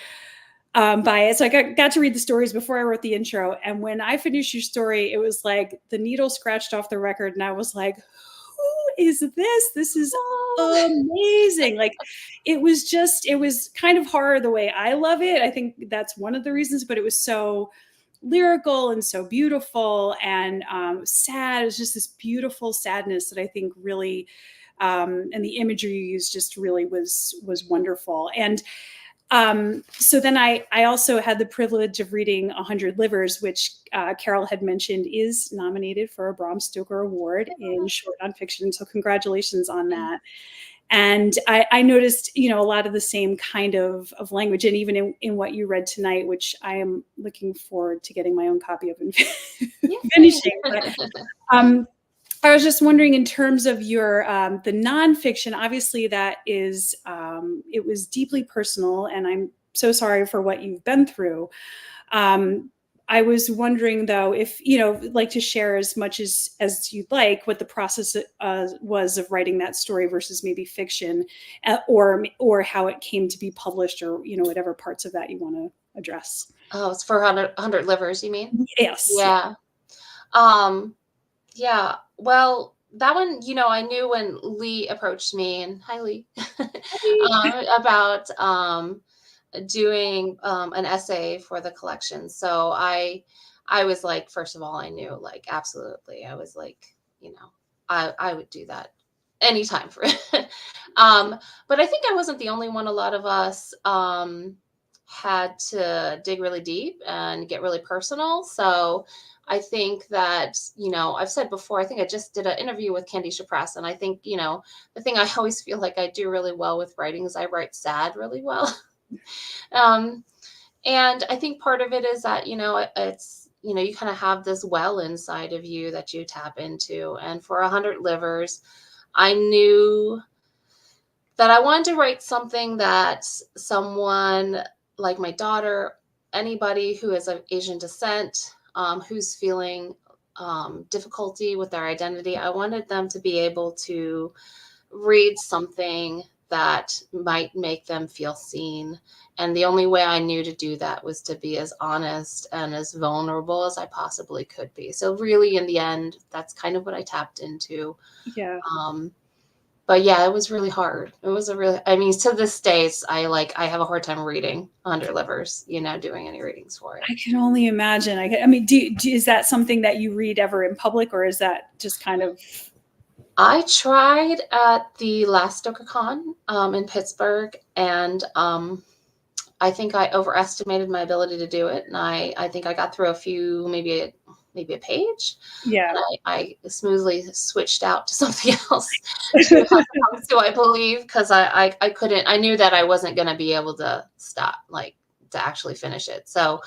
by it. So I got to read the stories before I wrote the intro. And when I finished your story, it was like the needle scratched off the record. And I was like, who is this? This is amazing. Like it was kind of horror the way I love it. I think that's one of the reasons, but it was so lyrical and so beautiful and sad. It was just this beautiful sadness that I think really, and the imagery you used just really was wonderful. And so then I also had the privilege of reading 100 Livers, which Carol had mentioned is nominated for a Bram Stoker Award in short nonfiction. So congratulations on that. And I noticed, a lot of the same kind of language, and even in what you read tonight, which I am looking forward to getting my own copy of and finishing. But, I was just wondering, in terms of your the nonfiction, obviously that is it was deeply personal, and I'm so sorry for what you've been through. I was wondering, though, if like to share as much as you'd like what the process was of writing that story versus maybe fiction, or how it came to be published, or whatever parts of that you want to address. Oh, it's for 100 Livers, you mean? Yes. Yeah. Yeah. Well, that one, I knew when Lee approached me, and hi Lee, about doing an essay for the collection. So I was like, first of all, I knew like absolutely. I was like, I would do that anytime for it. But I think I wasn't the only one. A lot of us had to dig really deep and get really personal. So I think that, I've said before, I think I just did an interview with Candisha Press. And I think, the thing I always feel like I do really well with writing is I write sad really well. And I think part of it is that, it's, you kind of have this well inside of you that you tap into. And for 100 Livers, I knew that I wanted to write something that someone like my daughter, anybody who is of Asian descent, who's feeling difficulty with their identity, I wanted them to be able to read something that might make them feel seen. And the only way I knew to do that was to be as honest and as vulnerable as I possibly could be. So really, in the end, that's kind of what I tapped into. Yeah. But yeah, it was really hard. It was to this day, I have a hard time reading 100 Livers, doing any readings for it. I can only imagine. I mean, is that something that you read ever in public, or is that just kind of? I tried at the last StokerCon in Pittsburgh, and I think I overestimated my ability to do it. And I think I got through a few, maybe a page. Yeah. And I smoothly switched out to something else to I believe, because I couldn't, I knew that I wasn't going to be able to stop, to actually finish it. So,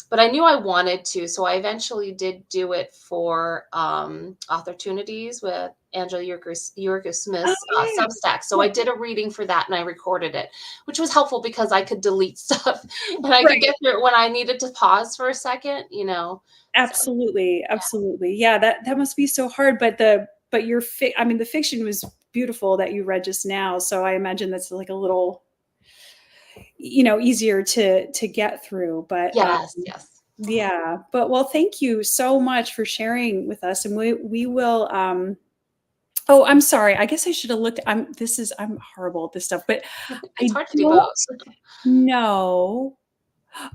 but I knew I wanted to. So I eventually did do it for Opportunities with Angela Yurko Smith's Substack. So I did a reading for that and I recorded it, which was helpful because I could delete stuff and I could get through it when I needed to pause for a second, Absolutely. So, absolutely. Yeah, that must be so hard. But the fiction was beautiful that you read just now. So I imagine that's like a little, easier to get through. But yes. Yeah. But well, thank you so much for sharing with us. And we will, oh, I'm sorry. I guess I should have looked. I'm horrible at this stuff, but it's hard to do both. No.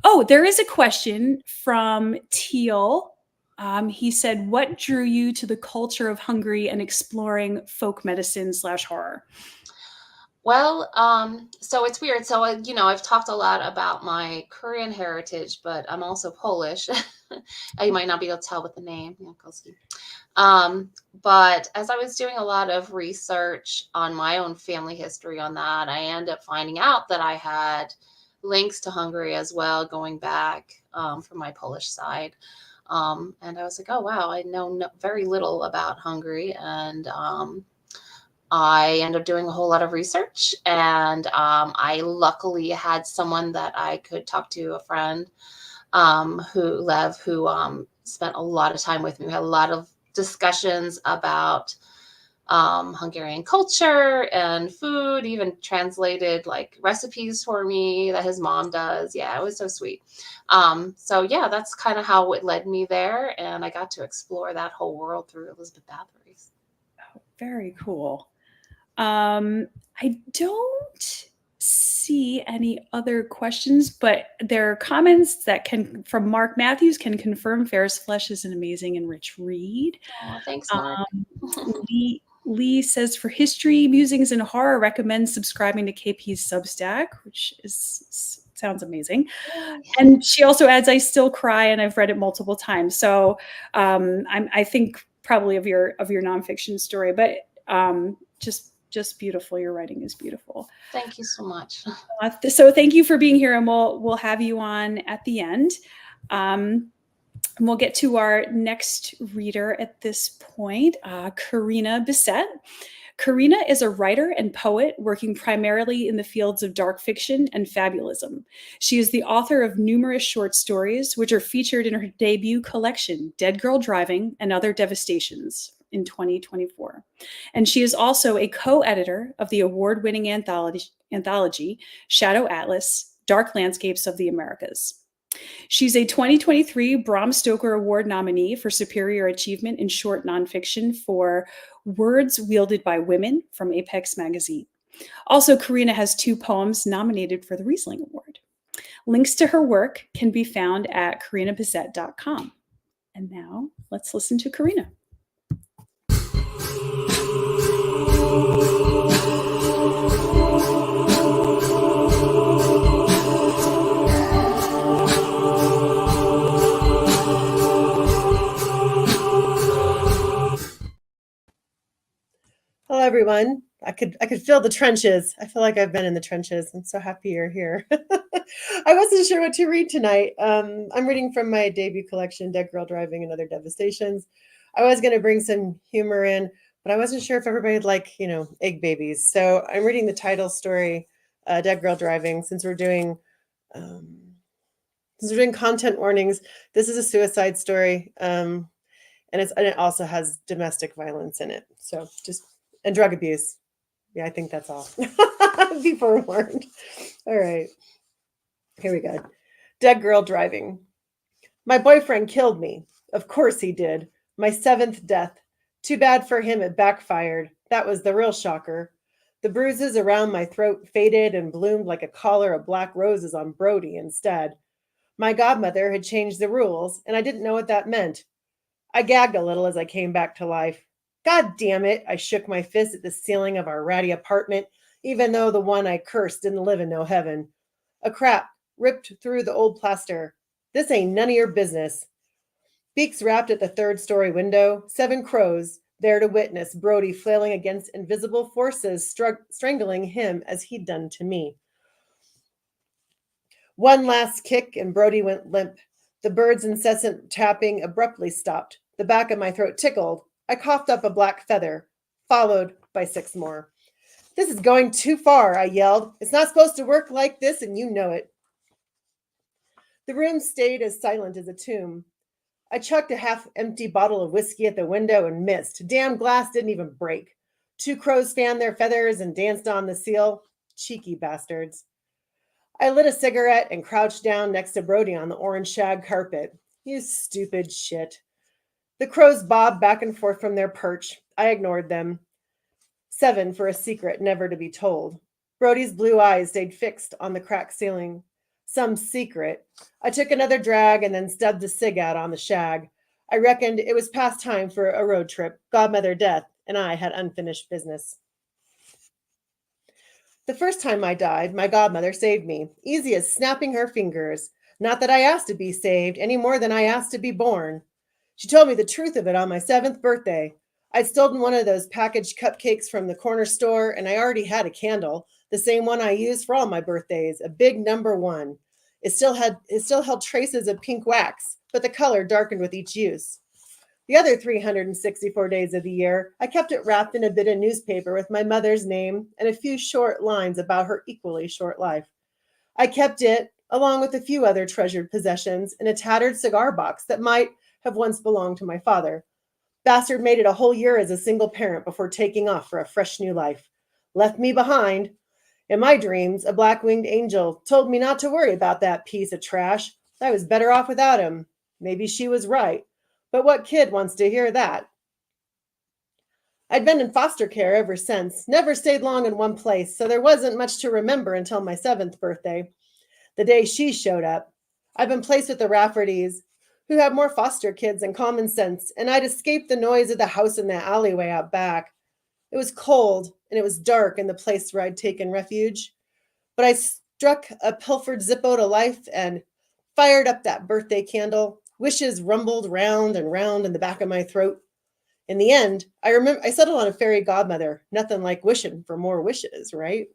Oh, there is a question from Teal. He said, what drew you to the culture of Hungary and exploring folk medicine / horror? Well, so it's weird. So, I've talked a lot about my Korean heritage, but I'm also Polish. You might not be able to tell with the name, KULSKI. But as I was doing a lot of research on my own family history on that, I ended up finding out that I had links to Hungary as well, going back from my Polish side. And I was like, oh, wow, I know very little about Hungary. And I ended up doing a whole lot of research, and I luckily had someone that I could talk to, a friend who spent a lot of time with me. We had a lot of discussions about Hungarian culture and food, even translated recipes for me that his mom does. Yeah, it was so sweet. So yeah, that's kind of how it led me there. And I got to explore that whole world through Elizabeth Bathory's. Oh, very cool. I don't see any other questions, but there are comments that from Mark Matthews can confirm Fairest Flesh is an amazing and rich read. Oh, thanks, Mark. Lee says, for history, musings, and horror, recommends subscribing to KP's Substack, which sounds amazing. And she also adds, I still cry, and I've read it multiple times. So I think probably of your nonfiction story, but just beautiful. Your writing is beautiful. Thank you so much. So thank you for being here, and we'll have you on at the end. And we'll get to our next reader at this point, CARINA BISSETT. CARINA is a writer and poet working primarily in the fields of dark fiction and fabulism. She is the author of numerous short stories, which are featured in her debut collection, Dead Girl Driving and Other Devastations, in 2024. And she is also a co-editor of the award-winning anthology, Shadow Atlas, Dark Landscapes of the Americas. She's a 2023 Bram Stoker Award nominee for Superior Achievement in Short Nonfiction for Words Wielded by Women from Apex Magazine. Also, CARINA has 2 poems nominated for the Rhysling Award. Links to her work can be found at carinabisset.com. And now let's listen to CARINA. Hello, everyone. I could feel the trenches. I feel like I've been in the trenches. I'm so happy you're here. I wasn't sure what to read tonight. I'm reading from my debut collection, Dead Girl Driving and Other Devastations. I was going to bring some humor in, but I wasn't sure if everybody would like, egg babies. So I'm reading the title story, Dead Girl Driving, since we're doing content warnings. This is a suicide story, and it also has domestic violence in it. So and drug abuse. Yeah, I think that's all. Be forewarned. All right. Here we go. Dead Girl Driving. My boyfriend killed me. Of course he did. My 7th death. Too bad for him it backfired. That was the real shocker. The bruises around my throat faded and bloomed like a collar of black roses on Brody instead. My godmother had changed the rules, and I didn't know what that meant. I gagged a little as I came back to life. God damn it, I shook my fist at the ceiling of our ratty apartment, even though the one I cursed didn't live in no heaven. A crack ripped through the old plaster. This ain't none of your business. Beaks rapped at the 3rd-story window, 7 crows, there to witness Brody flailing against invisible forces strangling him as he'd done to me. One last kick and Brody went limp. The bird's incessant tapping abruptly stopped. The back of my throat tickled. I coughed up a black feather, followed by 6 more. This is going too far, I yelled. It's not supposed to work like this, and you know it. The room stayed as silent as a tomb. I chucked a half-empty bottle of whiskey at the window and missed. Damn glass didn't even break. 2 crows fanned their feathers and danced on the seal. Cheeky bastards. I lit a cigarette and crouched down next to Brody on the orange shag carpet. You stupid shit. The crows bobbed back and forth from their perch. I ignored them. 7 for a secret never to be told. Brody's blue eyes stayed fixed on the cracked ceiling. Some secret. I took another drag and then stubbed the cig out on the shag. I reckoned it was past time for a road trip. Godmother death, and I had unfinished business. The first time I died, my godmother saved me, easy as snapping her fingers. Not that I asked to be saved any more than I asked to be born. She told me the truth of it on my 7th birthday. I'd stolen one of those packaged cupcakes from the corner store, and I already had a candle, the same one I used for all my birthdays, a big number 1. It still held traces of pink wax, but the color darkened with each use. The other 364 days of the year, I kept it wrapped in a bit of newspaper with my mother's name and a few short lines about her equally short life. I kept it, along with a few other treasured possessions, in a tattered cigar box that might have once belonged to my father. Bastard made it a whole year as a single parent before taking off for a fresh new life. Left me behind. In my dreams, a black-winged angel told me not to worry about that piece of trash. I was better off without him. Maybe she was right. But what kid wants to hear that? I'd been in foster care ever since, never stayed long in one place, so there wasn't much to remember until my 7th birthday, the day she showed up. I'd been placed with the Raffertys, who have more foster kids and common sense, and I'd escaped the noise of the house in the alleyway out back. It was cold, and it was dark in the place where I'd taken refuge. But I struck a pilfered Zippo to life and fired up that birthday candle. Wishes rumbled round and round in the back of my throat. In the end, I settled on a fairy godmother. Nothing like wishing for more wishes, right?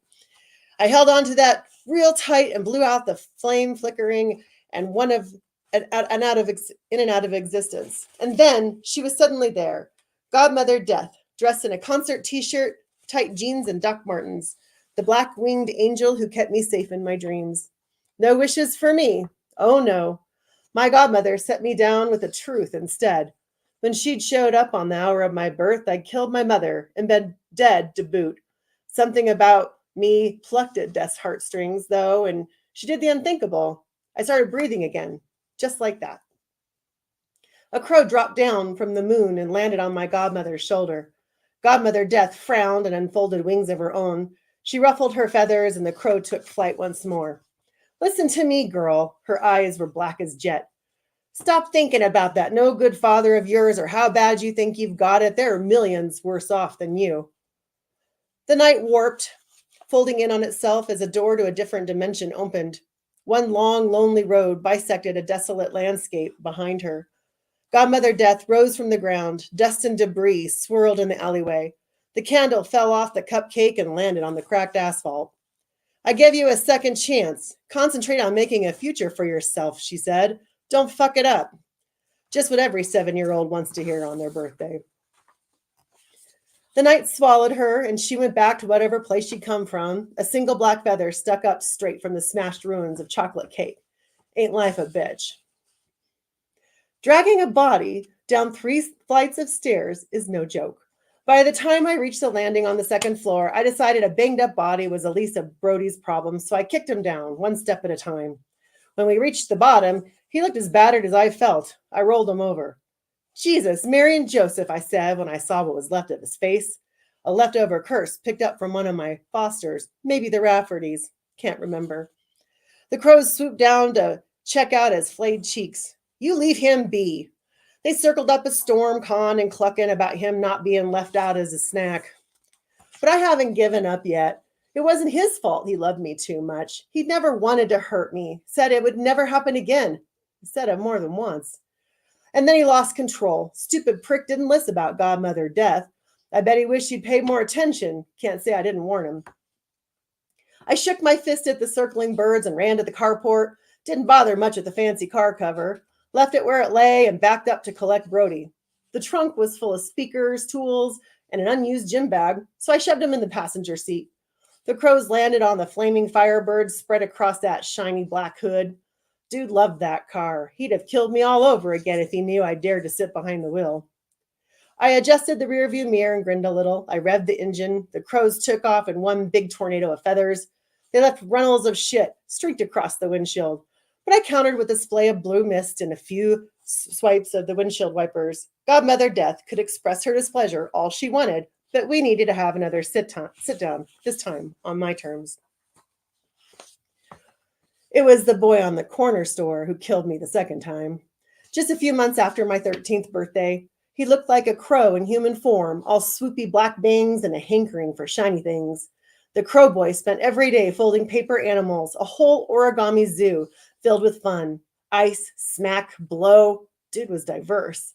I held on to that real tight and blew out the flame flickering in and out of existence. And then she was suddenly there, Godmother Death, dressed in a concert t-shirt, tight jeans, and Doc Martens, the black-winged angel who kept me safe in my dreams. No wishes for me. Oh, no. My godmother set me down with the truth instead. When she'd showed up on the hour of my birth, I'd killed my mother and been dead to boot. Something about me plucked at Death's heartstrings, though, and she did the unthinkable. I started breathing again, just like that. A crow dropped down from the moon and landed on my godmother's shoulder. Godmother Death frowned and unfolded wings of her own. She ruffled her feathers, and the crow took flight once more. Listen to me, girl. Her eyes were black as jet. Stop thinking about that no good father of yours or how bad you think you've got it. There are millions worse off than you. The night warped, folding in on itself as a door to a different dimension opened. One long, lonely road bisected a desolate landscape behind her. Godmother Death rose from the ground. Dust and debris swirled in the alleyway. The candle fell off the cupcake and landed on the cracked asphalt. I gave you a second chance. Concentrate on making a future for yourself, she said. Don't fuck it up. Just what every 7-year-old wants to hear on their birthday. The night swallowed her, and she went back to whatever place she'd come from, a single black feather stuck up straight from the smashed ruins of chocolate cake. Ain't life a bitch? Dragging a body down 3 flights of stairs is no joke. By the time I reached the landing on the 2nd floor, I decided a banged-up body was Elisa Brody's problem, so I kicked him down, 1 step at a time. When we reached the bottom, he looked as battered as I felt. I rolled him over. Jesus, Mary and Joseph, I said when I saw what was left of his face. A leftover curse picked up from one of my fosters, maybe the Raffertys, can't remember. The crows swooped down to check out his flayed cheeks. You leave him be. They circled up a storm, con and clucking about him not being left out as a snack. But I haven't given up yet. It wasn't his fault he loved me too much. He'd never wanted to hurt me, said it would never happen again. He said it more than once. And then he lost control. Stupid prick didn't listen about godmother death. I bet he wished he'd paid more attention. Can't say I didn't warn him. I shook my fist at the circling birds and ran to the carport. Didn't bother much with the fancy car cover. Left it where it lay and backed up to collect Brody. The trunk was full of speakers, tools, and an unused gym bag, so I shoved him in the passenger seat. The crows landed on the flaming firebirds spread across that shiny black hood. Dude loved that car. He'd have killed me all over again if he knew I dared to sit behind the wheel. I adjusted the rearview mirror and grinned a little. I revved the engine. The crows took off in one big tornado of feathers. They left runnels of shit streaked across the windshield. But I countered with a splay of blue mist and a few swipes of the windshield wipers. Godmother Death could express her displeasure all she wanted, but we needed to have another sit down, this time on my terms. It was the boy on the corner store who killed me the second time. Just a few months after my 13th birthday, he looked like a crow in human form, all swoopy black bangs and a hankering for shiny things. The crow boy spent every day folding paper animals, a whole origami zoo filled with fun. Ice, smack, blow. Dude was diverse.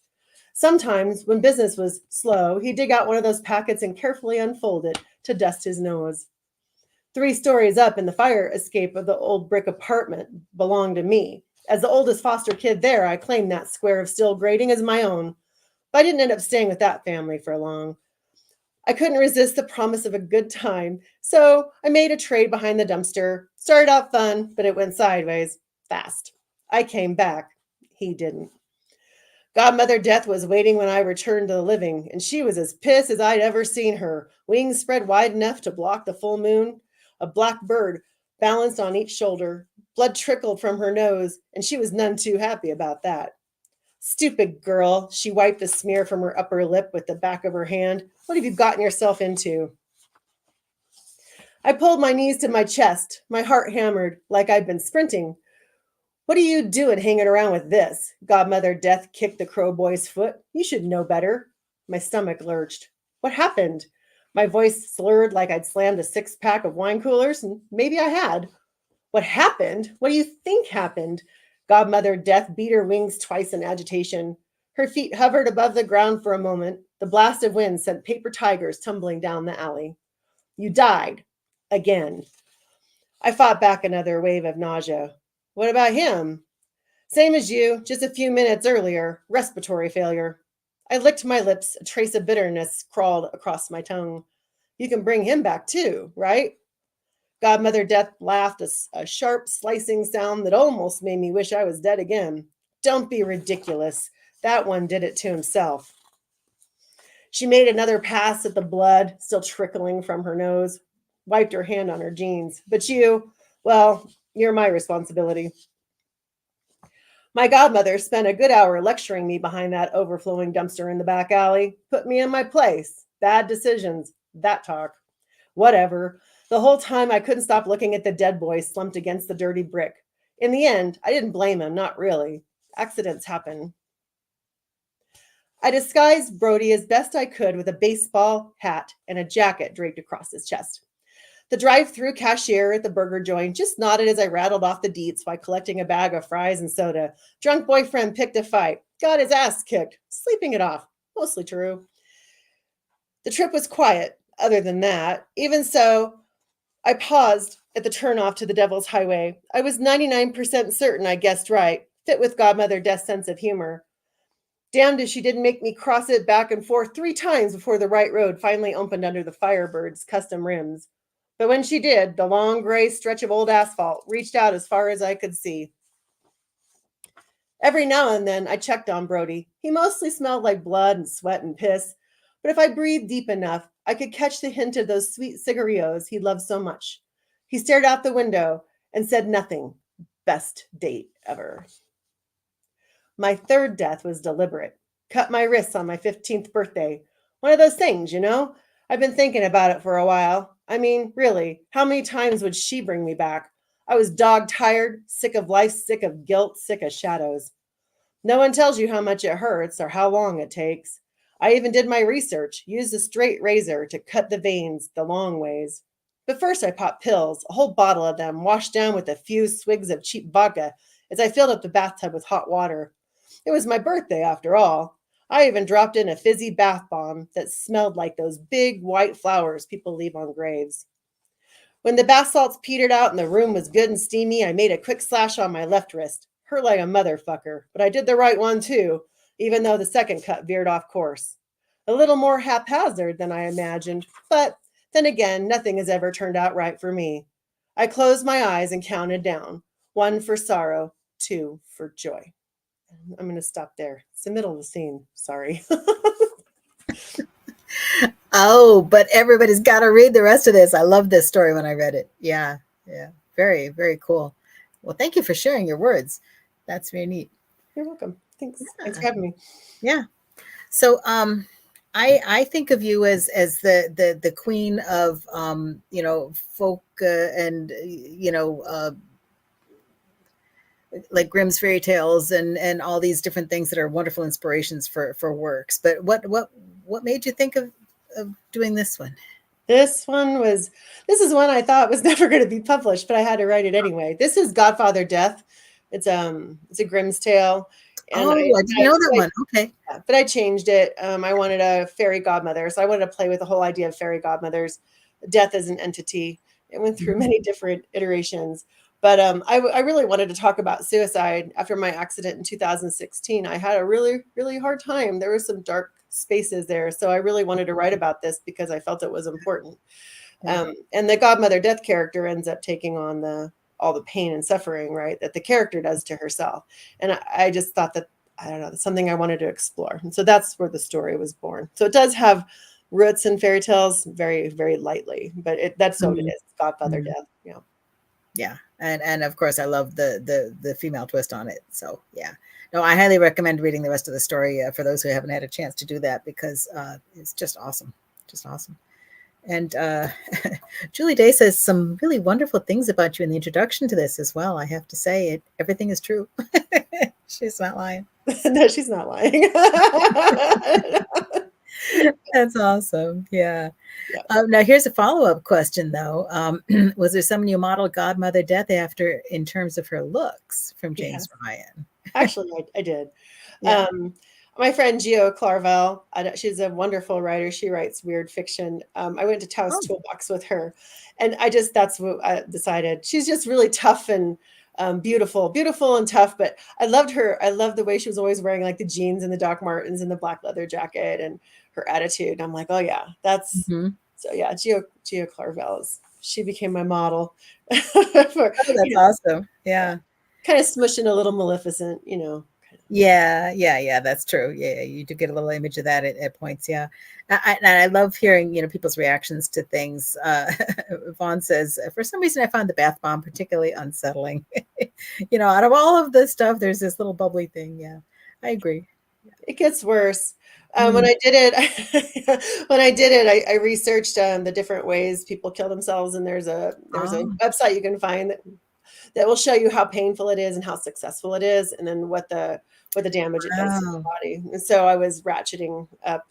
Sometimes, when business was slow, he'd dig out one of those packets and carefully unfold it to dust his nose. 3 stories up in the fire escape of the old brick apartment belonged to me. As the oldest foster kid there, I claimed that square of steel grating as my own. But I didn't end up staying with that family for long. I couldn't resist the promise of a good time, so I made a trade behind the dumpster. Started out fun, but it went sideways fast. I came back. He didn't. Godmother Death was waiting when I returned to the living, and she was as pissed as I'd ever seen her, wings spread wide enough to block the full moon. A black bird balanced on each shoulder. Blood trickled from her nose, and she was none too happy about that. Stupid girl. She wiped the smear from her upper lip with the back of her hand. What have you gotten yourself into? I pulled my knees to my chest. My heart hammered like I'd been sprinting. What are you doing hanging around with this? Godmother Death kicked the crow boy's foot. You should know better. My stomach lurched. What happened? My voice slurred like I'd slammed a 6-pack of wine coolers, and maybe I had. What happened? What do you think happened? Godmother Death beat her wings twice in agitation. Her feet hovered above the ground for a moment. The blast of wind sent paper tigers tumbling down the alley. You died. Again. I fought back another wave of nausea. What about him? Same as you, just a few minutes earlier. Respiratory failure. I licked my lips. A trace of bitterness crawled across my tongue. You can bring him back too, right? Godmother Death laughed, a sharp, slicing sound that almost made me wish I was dead again. Don't be ridiculous. That one did it to himself. She made another pass at the blood, still trickling from her nose, wiped her hand on her jeans. But you, well, you're my responsibility. My godmother spent a good hour lecturing me behind that overflowing dumpster in the back alley. Put me in my place. Bad decisions. That talk. Whatever. The whole time I couldn't stop looking at the dead boy slumped against the dirty brick. In the end, I didn't blame him, not really. Accidents happen. I disguised Brody as best I could with a baseball hat and a jacket draped across his chest. The drive-through cashier at the burger joint just nodded as I rattled off the deets while collecting a bag of fries and soda. Drunk boyfriend picked a fight. Got his ass kicked. Sleeping it off. Mostly true. The trip was quiet, other than that. Even so, I paused at the turnoff to the Devil's Highway. I was 99% certain I guessed right, fit with Godmother Death's sense of humor. Damned if she didn't make me cross it back and forth 3 times before the right road finally opened under the Firebird's custom rims. But when she did, the long gray stretch of old asphalt reached out as far as I could see. Every now and then I checked on Brody. He mostly smelled like blood and sweat and piss, but if I breathed deep enough, I could catch the hint of those sweet cigarillos he loved so much. He stared out the window and said nothing. Best date ever. My third death was deliberate. Cut my wrists on my 15th birthday. One of those things, you know? I've been thinking about it for a while. I mean, really, how many times would she bring me back? I was dog-tired, sick of life, sick of guilt, sick of shadows. No one tells you how much it hurts or how long it takes. I even did my research, used a straight razor to cut the veins the long ways. But first I popped pills, a whole bottle of them, washed down with a few swigs of cheap vodka as I filled up the bathtub with hot water. It was my birthday after all. I even dropped in a fizzy bath bomb that smelled like those big white flowers people leave on graves. When the bath salts petered out and the room was good and steamy, I made a quick slash on my left wrist. Hurt like a motherfucker, but I did the right one too, even though the second cut veered off course. A little more haphazard than I imagined, but then again, nothing has ever turned out right for me. I closed my eyes and counted down. 1 for sorrow, 2 for joy. I'm going to stop there. It's the middle of the scene. Sorry. Oh, but everybody's got to read the rest of this. I love this story when I read it. Yeah. Very, very cool. Well, thank you for sharing your words. That's very neat. You're welcome. Thanks. Yeah. Thanks for having me. Yeah. So I think of you as the queen of folk and like Grimm's fairy tales and all these different things that are wonderful inspirations for works. But what made you think of doing this one? This is one I thought was never going to be published, but I had to write it anyway. This is Godfather Death. It's a Grimm's tale. And I didn't know that one. Okay. Yeah, but I changed it. I wanted a fairy godmother. So I wanted to play with the whole idea of fairy godmothers. Death as an entity. It went through many different iterations. But I really wanted to talk about suicide. After my accident in 2016, I had a really, really hard time. There were some dark spaces there. So I really wanted to write about this because I felt it was important. And the godmother death character ends up taking on all the pain and suffering, right, that the character does to herself. And I just thought that, I don't know, that's something I wanted to explore. And so that's where the story was born. So it does have roots in fairy tales very, very lightly, but that's what it is. It's Godfather Death. Yeah. Yeah. And of course I love the female twist on it. So yeah, no, I highly recommend reading the rest of the story for those who haven't had a chance to do that, because it's just awesome. Just awesome. And Julie Day says some really wonderful things about you in the introduction to this as well. I have to say everything is true. She's not lying. No, she's not lying. That's awesome. Yeah. Now here's a follow-up question though. Was there someone you modeled Godmother Death after in terms of her looks from James Ryan? Actually, I did. Yeah. My friend Gio Clarvell, she's a wonderful writer. She writes weird fiction. I went to Tao's Toolbox with her, and that's what I decided. She's just really tough and beautiful and tough. But I loved her. I loved the way she was always wearing like the jeans and the Doc Martens and the black leather jacket and her attitude. And I'm like, oh yeah, that's so yeah. Gio Clarvell she became my model. That's awesome. Yeah. Kind of smushing a little Maleficent, Yeah, that's true. Yeah, you do get a little image of that at points. Yeah, I love hearing people's reactions to things. Vaughn says, for some reason, I found the bath bomb particularly unsettling. Out of all of this stuff, there's this little bubbly thing. Yeah, I agree. It gets worse. When I did it, I researched the different ways people kill themselves, and there's a website you can find that will show you how painful it is and how successful it is, and then what the damage it does to the body. And so I was ratcheting up.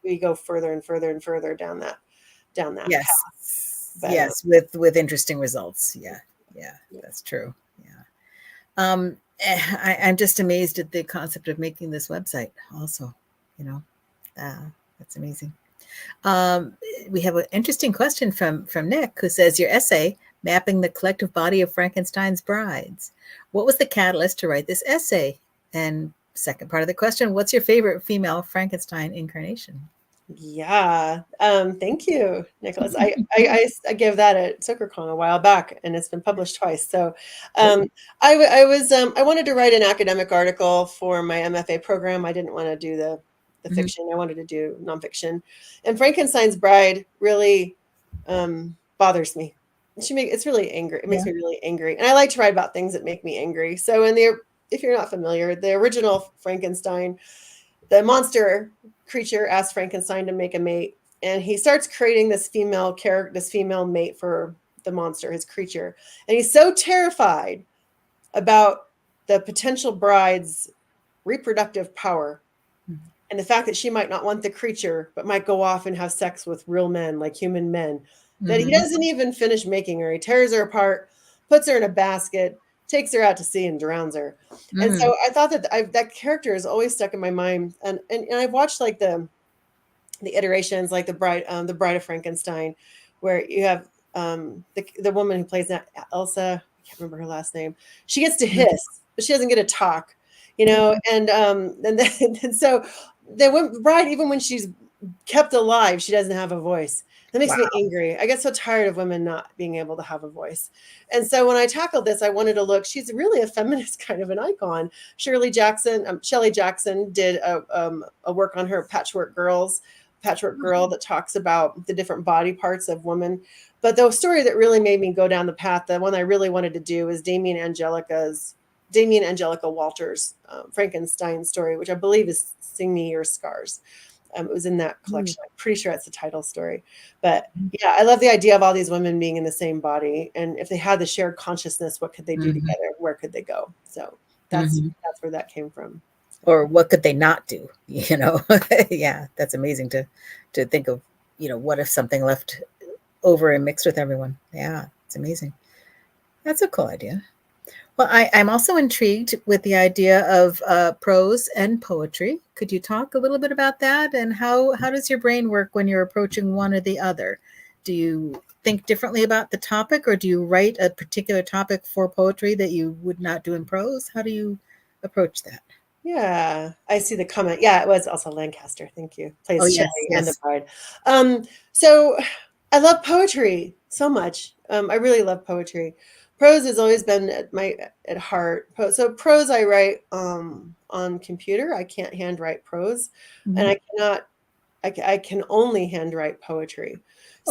We go further and further and further down that yes path. But, yes, with interesting results. Yeah, that's true. Yeah. I'm just amazed at the concept of making this website also, That's amazing. We have an interesting question from Nick, who says, your essay, Mapping the Collective Body of Frankenstein's Brides. What was the catalyst to write this essay? And second part of the question, what's your favorite female Frankenstein incarnation? Yeah. Thank you, Nicholas. I gave that at SoccerCon a while back, and it's been published twice. So I wanted to write an academic article for my MFA program. I didn't want to do the fiction. I wanted to do nonfiction. And Frankenstein's Bride really bothers me. It's really angry. It makes me really angry. And I like to write about things that make me angry. So if you're not familiar, the original Frankenstein, the monster creature asked Frankenstein to make a mate, and he starts creating this female mate for the monster, his creature. And he's so terrified about the potential bride's reproductive power and the fact that she might not want the creature, but might go off and have sex with real men, like human men, that he doesn't even finish making her. He tears her apart, puts her in a basket, takes her out to sea, and drowns her. And so I thought that character is always stuck in my mind. And I've watched like the iterations, like the bride of Frankenstein, where you have the woman who plays that, Elsa, I can't remember her last name. She gets to hiss, but she doesn't get to talk, and so the bride, even when she's kept alive, she doesn't have a voice. That makes me angry. I get so tired of women not being able to have a voice. And so when I tackled this, I wanted to look, she's really a feminist kind of an icon. Shelley Jackson did a work on her Patchwork Girl that talks about the different body parts of women. But the story that really made me go down the path, the one I really wanted to do, is Damien Angelica Walters' Frankenstein story, which I believe is Sing Me Your Scars. It was in that collection. I'm pretty sure that's the title story. But yeah, I love the idea of all these women being in the same body. And if they had the shared consciousness, what could they do together? Where could they go? So that's where that came from. Or what could they not do? Yeah, that's amazing to think of, what if something left over and mixed with everyone? Yeah, it's amazing. That's a cool idea. Well, I'm also intrigued with the idea of prose and poetry. Could you talk a little bit about that? And how does your brain work when you're approaching one or the other? Do you think differently about the topic, or do you write a particular topic for poetry that you would not do in prose? How do you approach that? Yeah, I see the comment. Yeah, it was also Lancaster. Thank you. Plays Shelley and the bride. So I love poetry so much. I really love poetry. Prose has always been at heart. So prose I write on computer. I can't handwrite prose, and I can only handwrite poetry.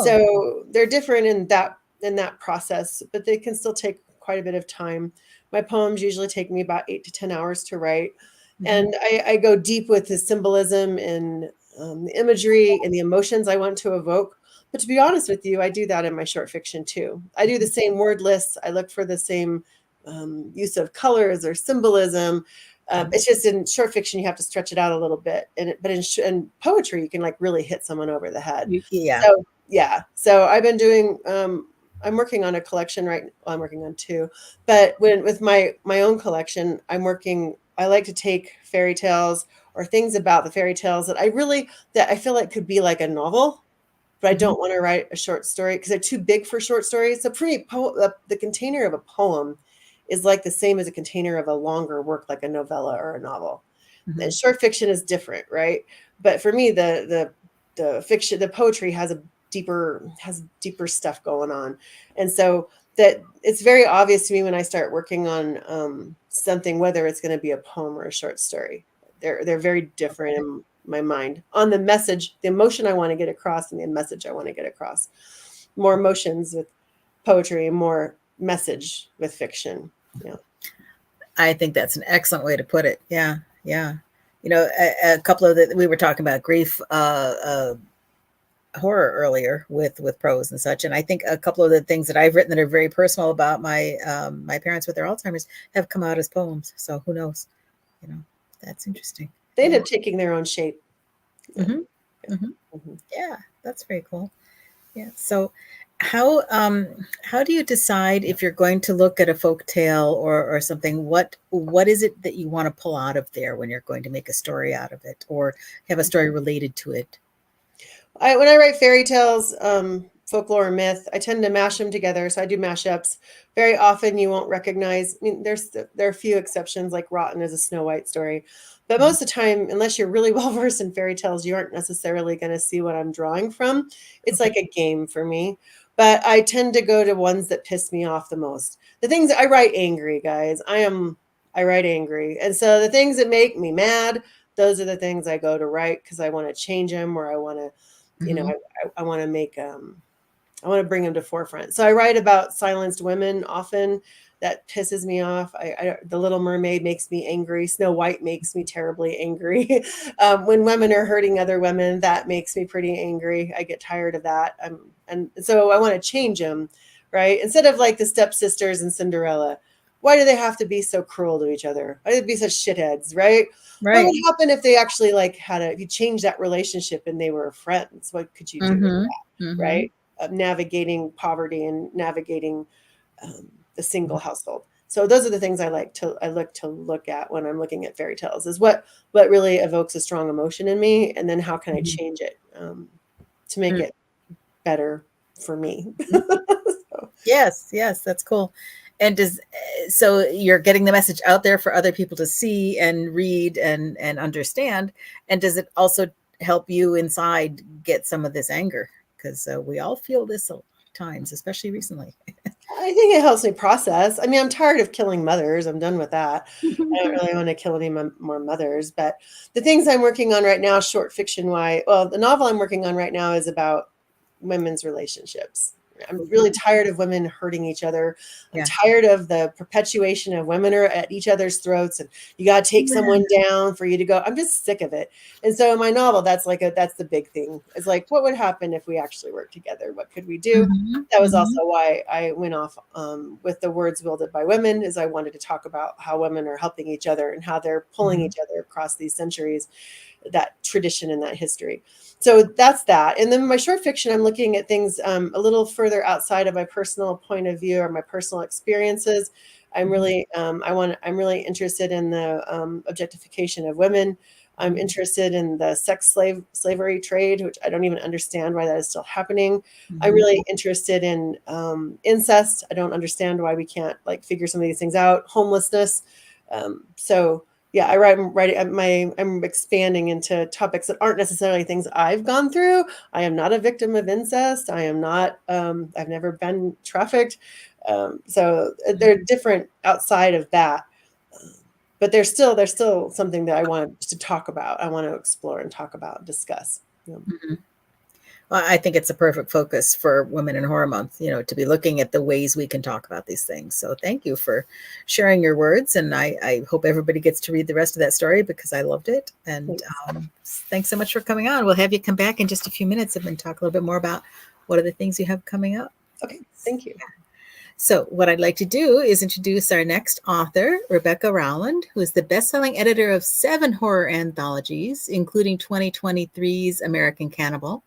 So they're different in that process, but they can still take quite a bit of time. My poems usually take me about 8 to 10 hours to write, and I go deep with the symbolism and the imagery and the emotions I want to evoke. But to be honest with you, I do that in my short fiction too. I do the same word lists. I look for the same use of colors or symbolism. It's just in short fiction, you have to stretch it out a little bit. But in poetry, you can like really hit someone over the head. So I've been doing, I'm working on a collection right now. Well, I'm working on 2, but with my own collection, I like to take fairy tales or things about the fairy tales that I feel like could be like a novel, but I don't want to write a short story because they're too big for short stories. So the container of a poem is like the same as a container of a longer work, like a novella or a novel. And short fiction is different, right? But for me, the fiction, the poetry has deeper stuff going on. And so that it's very obvious to me when I start working on something, whether it's going to be a poem or a short story. They're very different in my mind on the message, the emotion I want to get across, and the message I want to get across. More emotions with poetry, more message with fiction. Yeah, I think that's an excellent way to put it. Yeah. A couple of we were talking about grief, horror earlier with prose and such, and I think a couple of the things that I've written that are very personal about my parents with their Alzheimer's have come out as poems. So who knows? That's interesting. They end up taking their own shape. Yeah, that's very cool. Yeah. So how do you decide if you're going to look at a folk tale or something? What is it that you want to pull out of there when you're going to make a story out of it or have a story related to it? When I write fairy tales, folklore, and myth, I tend to mash them together. So I do mashups. Very often, you won't recognize. I mean, there are a few exceptions, like Rotten is a Snow White story, but most of the time, unless you're really well versed in fairy tales, you aren't necessarily going to see what I'm drawing from. It's like a game for me. But I tend to go to ones that piss me off the most. The things I write angry, guys. I write angry, and so the things that make me mad, those are the things I go to write because I want to change them, or I want to, you know, I want to make I want to bring them to forefront. So I write about silenced women often. That pisses me off. The Little Mermaid makes me angry. Snow White makes me terribly angry. When women are hurting other women, that makes me pretty angry. I get tired of that. And so I want to change them, right? Instead of like the stepsisters and Cinderella, why do they have to be so cruel to each other? Why do they be such shitheads, right? What would happen if they actually like if you change that relationship and they were friends? What could you do with that, right? Navigating poverty and navigating the single household. So those are the things I look to look at when I'm looking at fairy tales, is what really evokes a strong emotion in me, and then how can I change it to make it better for me. So. Yes, that's cool. And so you're getting the message out there for other people to see and read and understand. And does it also help you inside get some of this anger? Because we all feel this at times, especially recently. I think it helps me process. I mean, I'm tired of killing mothers. I'm done with that. I don't really want to kill any more mothers. But the things I'm working on right now, short fiction wise, well, the novel I'm working on right now is about women's relationships. I'm really tired of women hurting each other. I'm tired of the perpetuation of women are at each other's throats and you got to take someone down for you to go. I'm just sick of it. And so in my novel, that's the big thing. It's like, what would happen if we actually worked together? What could we do? That was also why I went off with the words wielded by women, is I wanted to talk about how women are helping each other and how they're pulling each other across these centuries, that tradition and that history. So that's that. And then my short fiction, I'm looking at things a little further outside of my personal point of view or my personal experiences. I'm really, I'm really interested in the objectification of women. I'm interested in the sex slavery trade, which I don't even understand why that is still happening. I'm really interested in incest. I don't understand why we can't like figure some of these things out. Homelessness. So yeah, I'm expanding into topics that aren't necessarily things I've gone through. I am not a victim of incest. I am not, I've never been trafficked. So they're different outside of that. But there's still something that I want to talk about. I want to explore and talk about and discuss. Well, I think it's a perfect focus for Women in Horror Month, to be looking at the ways we can talk about these things. So thank you for sharing your words. And I hope everybody gets to read the rest of that story because I loved it. And thanks so much for coming on. We'll have you come back in just a few minutes and talk a little bit more about what are the things you have coming up. Okay, thank you. So what I'd like to do is introduce our next author, Rebecca Rowland, who is the best-selling editor of 7 horror anthologies, including 2023's American Cannibal.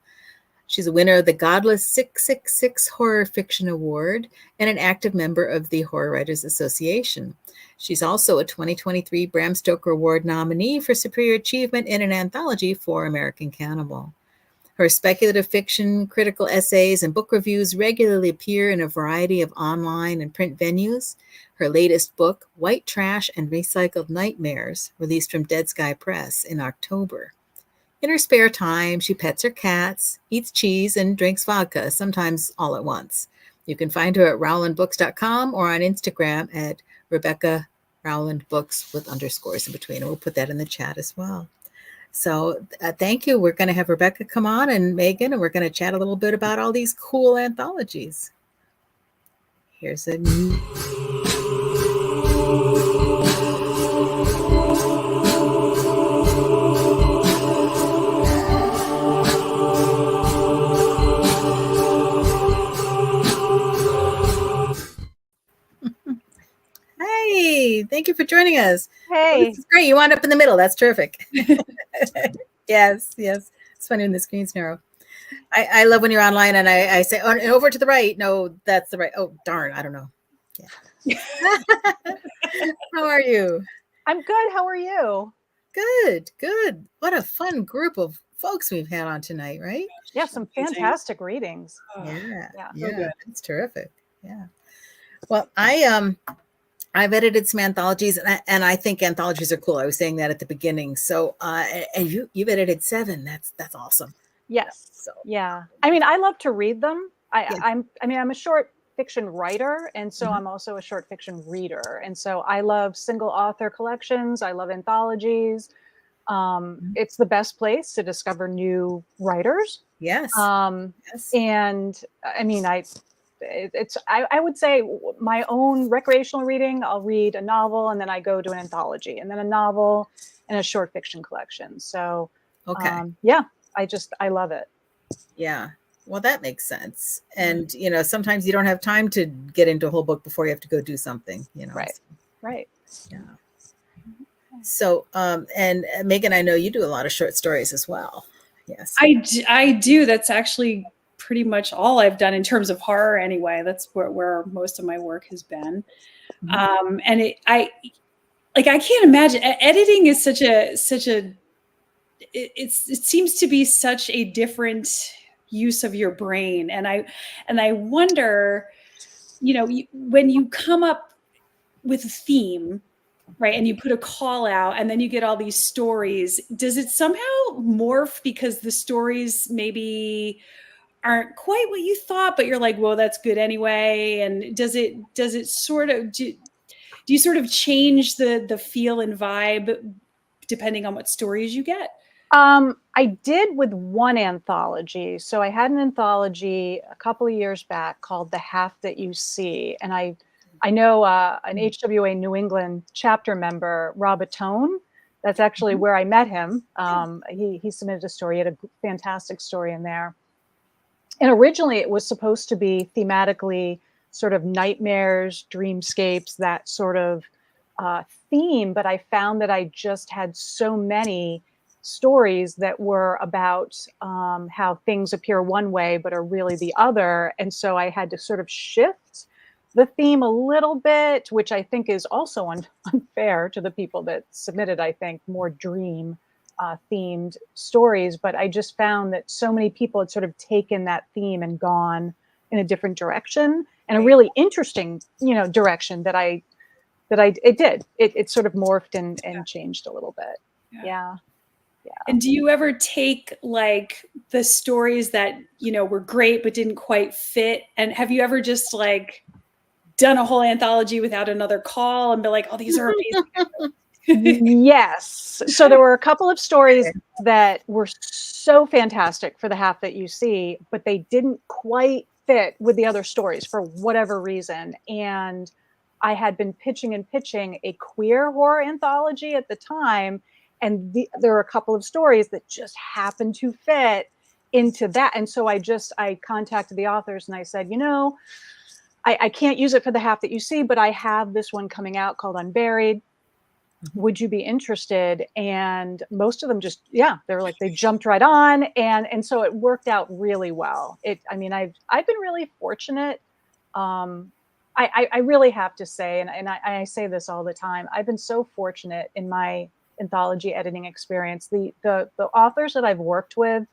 She's a winner of the Godless 666 Horror Fiction Award and an active member of the Horror Writers Association. She's also a 2023 Bram Stoker Award nominee for Superior Achievement in an Anthology for American Cannibal. Her speculative fiction, critical essays, and book reviews regularly appear in a variety of online and print venues. Her latest book, White Trash and Recycled Nightmares, released from Dead Sky Press in October. In her spare time, she pets her cats, eats cheese, and drinks vodka, sometimes all at once. You can find her at rowlandbooks.com or on Instagram at Rebecca Rowland Books with underscores in between. And we'll put that in the chat as well. So thank you. We're going to have Rebecca come on and Megan, and we're going to chat a little bit about all these cool anthologies. Here's a new... Hey, thank you for joining us. Hey. This is great. You wound up in the middle. That's terrific. Yes. It's funny when the screen's narrow. I love when you're online and I say, oh, over to the right. No, that's the right. Oh, darn. I don't know. Yeah. How are you? I'm good. How are you? Good. What a fun group of folks we've had on tonight, right? Yeah, some Amazing. fantastic readings. Yeah, Yeah. So good. it's terrific. Yeah. Well, I've edited some anthologies, and I think anthologies are cool. I was saying that at the beginning. So, and you've edited 7. That's awesome. Yes. So Yeah. I mean, I love to read them. Yeah. I'm a short fiction writer, and so Mhm. I'm also a short fiction reader. And so I love single author collections. I love anthologies. It's the best place to discover new writers. yes, yes, And I mean, I would say my own recreational reading, I'll read a novel and then I go to an anthology and then a novel and a short fiction collection. So okay, yeah, I love it. yeah. Well, that makes sense. And sometimes you don't have time to get into a whole book before you have to go do something. Right. Right. Yeah. So, and Megan, I know you do a lot of short stories as well. Yes. I do. That's actually pretty much all I've done in terms of horror anyway. That's where most of my work has been. And I can't imagine, editing is it seems to be such a different use of your brain. And I wonder, when you come up with a theme, right, and you put a call out and then you get all these stories, does it somehow morph because the stories maybe aren't quite what you thought, but you're like, well, that's good anyway? And does it sort of, do you sort of change the feel and vibe depending on what stories you get? I did with one anthology. So I had an anthology a couple of years back called The Half That You See. And I know an HWA New England chapter member, Rob Atone. That's actually where I met him. He submitted a story. He had a fantastic story in there. And originally it was supposed to be thematically sort of nightmares, dreamscapes, that sort of theme. But I found that I just had so many stories that were about how things appear one way but are really the other. And so I had to sort of shift the theme a little bit, which I think is also unfair to the people that submitted, I think, more dream themed stories. But I just found that so many people had sort of taken that theme and gone in a different direction, and a really interesting, direction that it sort of morphed and changed a little bit. Yeah. And do you ever take like the stories that, were great but didn't quite fit? And have you ever just like done a whole anthology without another call and be like, oh, these are amazing? Yes. So there were a couple of stories that were so fantastic for The Half That You See, but they didn't quite fit with the other stories for whatever reason. And I had been pitching a queer horror anthology at the time. And there were a couple of stories that just happened to fit into that. And so I contacted the authors and I said, I can't use it for The Half That You See, but I have this one coming out called Unburied. Would you be interested? And most of them they're like, they jumped right on. And so it worked out really well. I've been really fortunate. I really have to say, and I say this all the time, I've been so fortunate in my anthology editing experience. The authors that I've worked with,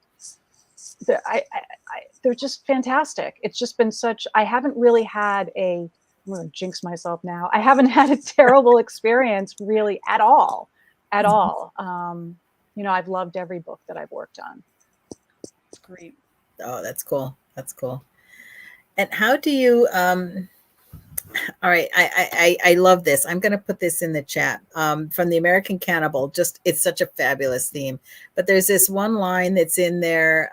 they're just fantastic. It's just been I haven't really had I'm going to jinx myself now. I haven't had a terrible experience really at all. I've loved every book that I've worked on. That's great. Oh, that's cool. That's cool. And how do you, all right, I love this. I'm going to put this in the chat from The American Cannibal. It's such a fabulous theme. But there's this one line that's in there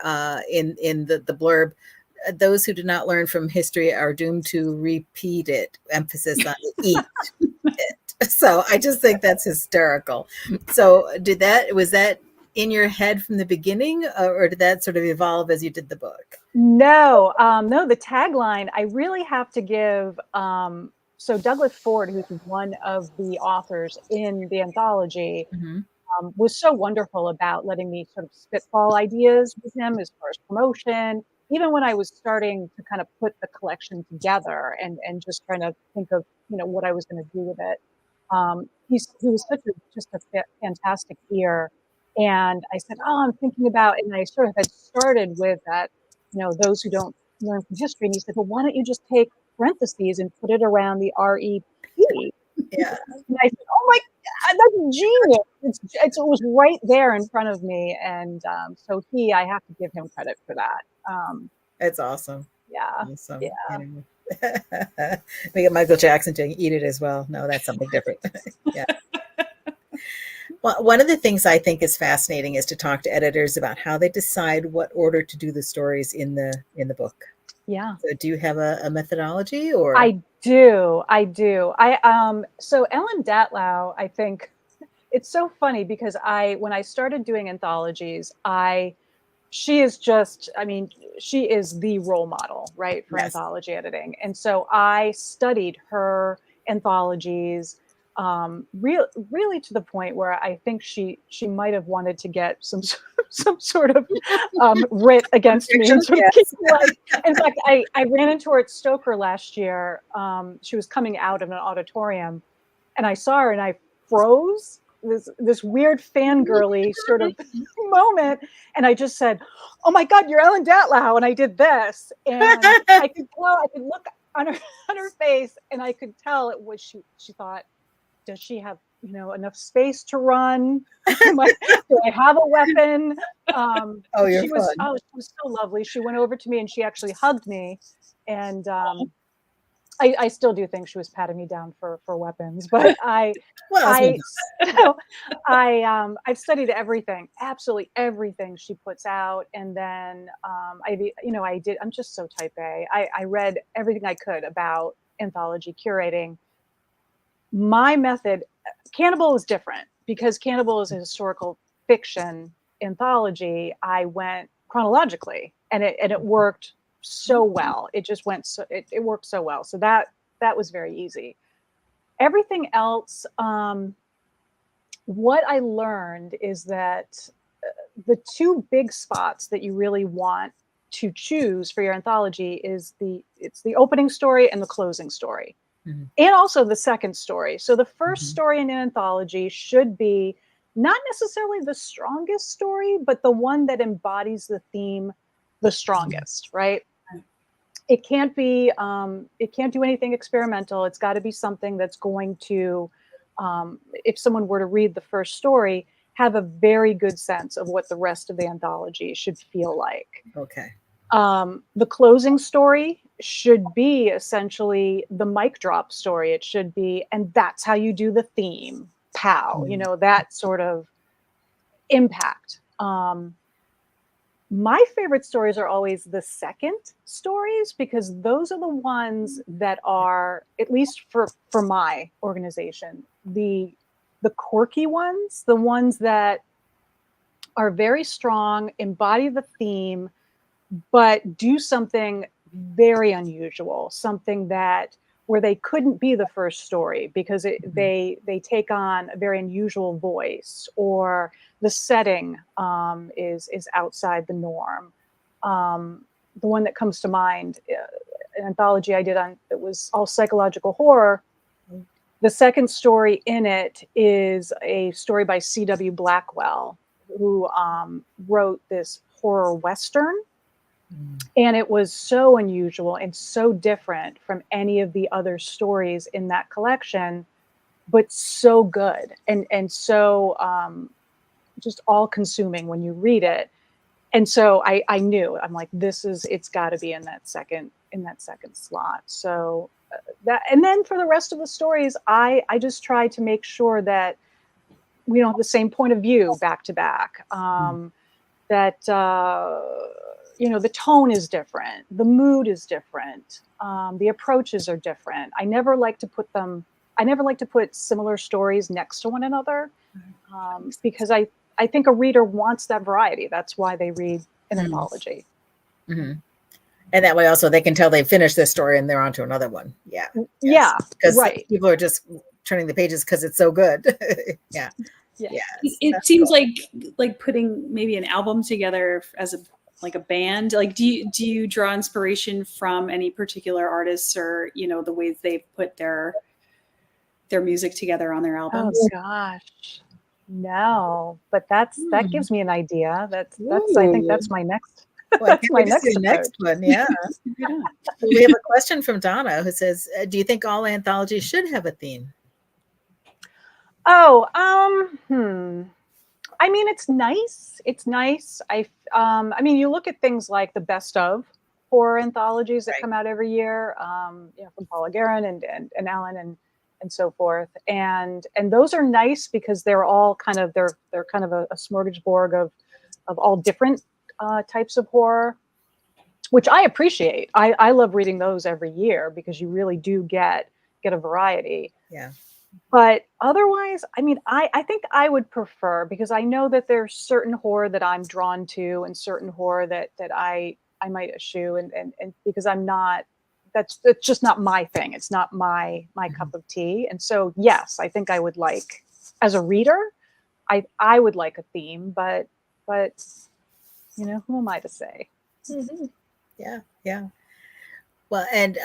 in the blurb. Those who do not learn from history are doomed to repeat it. Emphasis on eat it. So I just think that's hysterical. So was that in your head from the beginning, or did that sort of evolve as you did the book? No, the tagline, I really have to give, so Douglas Ford, who's one of the authors in the anthology, was so wonderful about letting me sort of spitball ideas with him as far as promotion, even when I was starting to kind of put the collection together and just trying to think of, what I was going to do with it. He was just a fantastic ear And I said, oh, I'm thinking about, and I sort of had started with that, those who don't learn from history. And he said, well, why don't you just take parentheses and put it around the REP? Yeah. And I said, oh my God, that's genius. It was right there in front of me. And so I have to give him credit for that. It's awesome. Yeah. Awesome. Yeah. Anyway. We get Michael Jackson to eat it as well. No, that's something different. Yeah. Well, one of the things I think is fascinating is to talk to editors about how they decide what order to do the stories in the book. Yeah. So do you have a methodology, or? I do. So Ellen Datlow, I think it's so funny because when I started doing anthologies, she is just, she is the role model, right, for Yes. anthology editing. And so I studied her anthologies, really to the point where I think she might have wanted to get some sort of writ against me. And sort of in fact, I ran into her at Stoker last year. She was coming out of an auditorium, and I saw her and I froze. This weird fangirly sort of moment, and I just said, "Oh my God, you're Ellen Datlow!" And I did this, and I could look on her face, and I could tell it was she thought, does she have enough space to run? Do I have a weapon? You're fun. She was so lovely. She went over to me and she actually hugged me, and I still do think she was patting me down for weapons, but I've studied everything, absolutely everything she puts out. And then I'm just so type A. I read everything I could about anthology curating. My method, Cannibal is different because Cannibal is a historical fiction anthology. I went chronologically, and it worked so well. It just went it worked so well. So that was very easy. Everything else, what I learned is that the two big spots that you really want to choose for your anthology is it's the opening story and the closing story. Mm-hmm. And also the second story. So the first story in an anthology should be not necessarily the strongest story, but the one that embodies the theme the strongest, right? It can't be, it can't do anything experimental. It's got to be something that's going to, if someone were to read the first story, have a very good sense of what the rest of the anthology should feel like. Okay. The closing story should be essentially the mic drop story. It should be, and that's how you do the theme. Pow, that sort of impact. My favorite stories are always the second stories, because those are the ones that are, at least for my organization, the quirky ones, the ones that are very strong, embody the theme, but do something very unusual, something where they couldn't be the first story because they take on a very unusual voice, or the setting is outside the norm. The one that comes to mind, an anthology I did it was all psychological horror. The second story in it is a story by C.W. Blackwell, who wrote this horror Western. And it was so unusual and so different from any of the other stories in that collection, but so good and so just all consuming when you read it. And so I knew, I'm like, it's got to be in that second slot. So and then for the rest of the stories, I just try to make sure that we don't have the same point of view back to back. That the tone is different, the mood is different, the approaches are different. I never like to put similar stories next to one another, because I think a reader wants that variety. That's why they read an anthology. Mm-hmm. And that way also they can tell they've finished this story and they're on to another one. Yeah. Yes. Yeah. Because right. people are just turning the pages because it's so good. Yeah. Yeah. It seems cool. like putting maybe an album together as a band. Like, do you draw inspiration from any particular artists, or the ways they put their music together on their albums? Oh gosh, No, but that Hmm. gives me an idea. I think that's my next. Well, I That's can't my wait to next see the next approach. one. Yeah. Yeah. Well, we have a question from Donna who says, "Do you think all anthologies should have a theme?" Oh, I mean, it's nice. It's nice. I mean, you look at things like the best of horror anthologies that Right. come out every year, from Paula Guerin and Alan and so forth. And those are nice because they're all kind of they're kind of a smorgasbord of all different types of horror, which I appreciate. I love reading those every year because you really do get a variety. Yeah. But otherwise, I mean, I think I would prefer, because I know that there's certain horror that I'm drawn to and certain horror that I might eschew, and because I'm not, that's just not my thing. It's not my cup of tea. And so yes, I think I would like, as a reader, I would like a theme, but who am I to say? Mhm. Yeah. Yeah. Well, and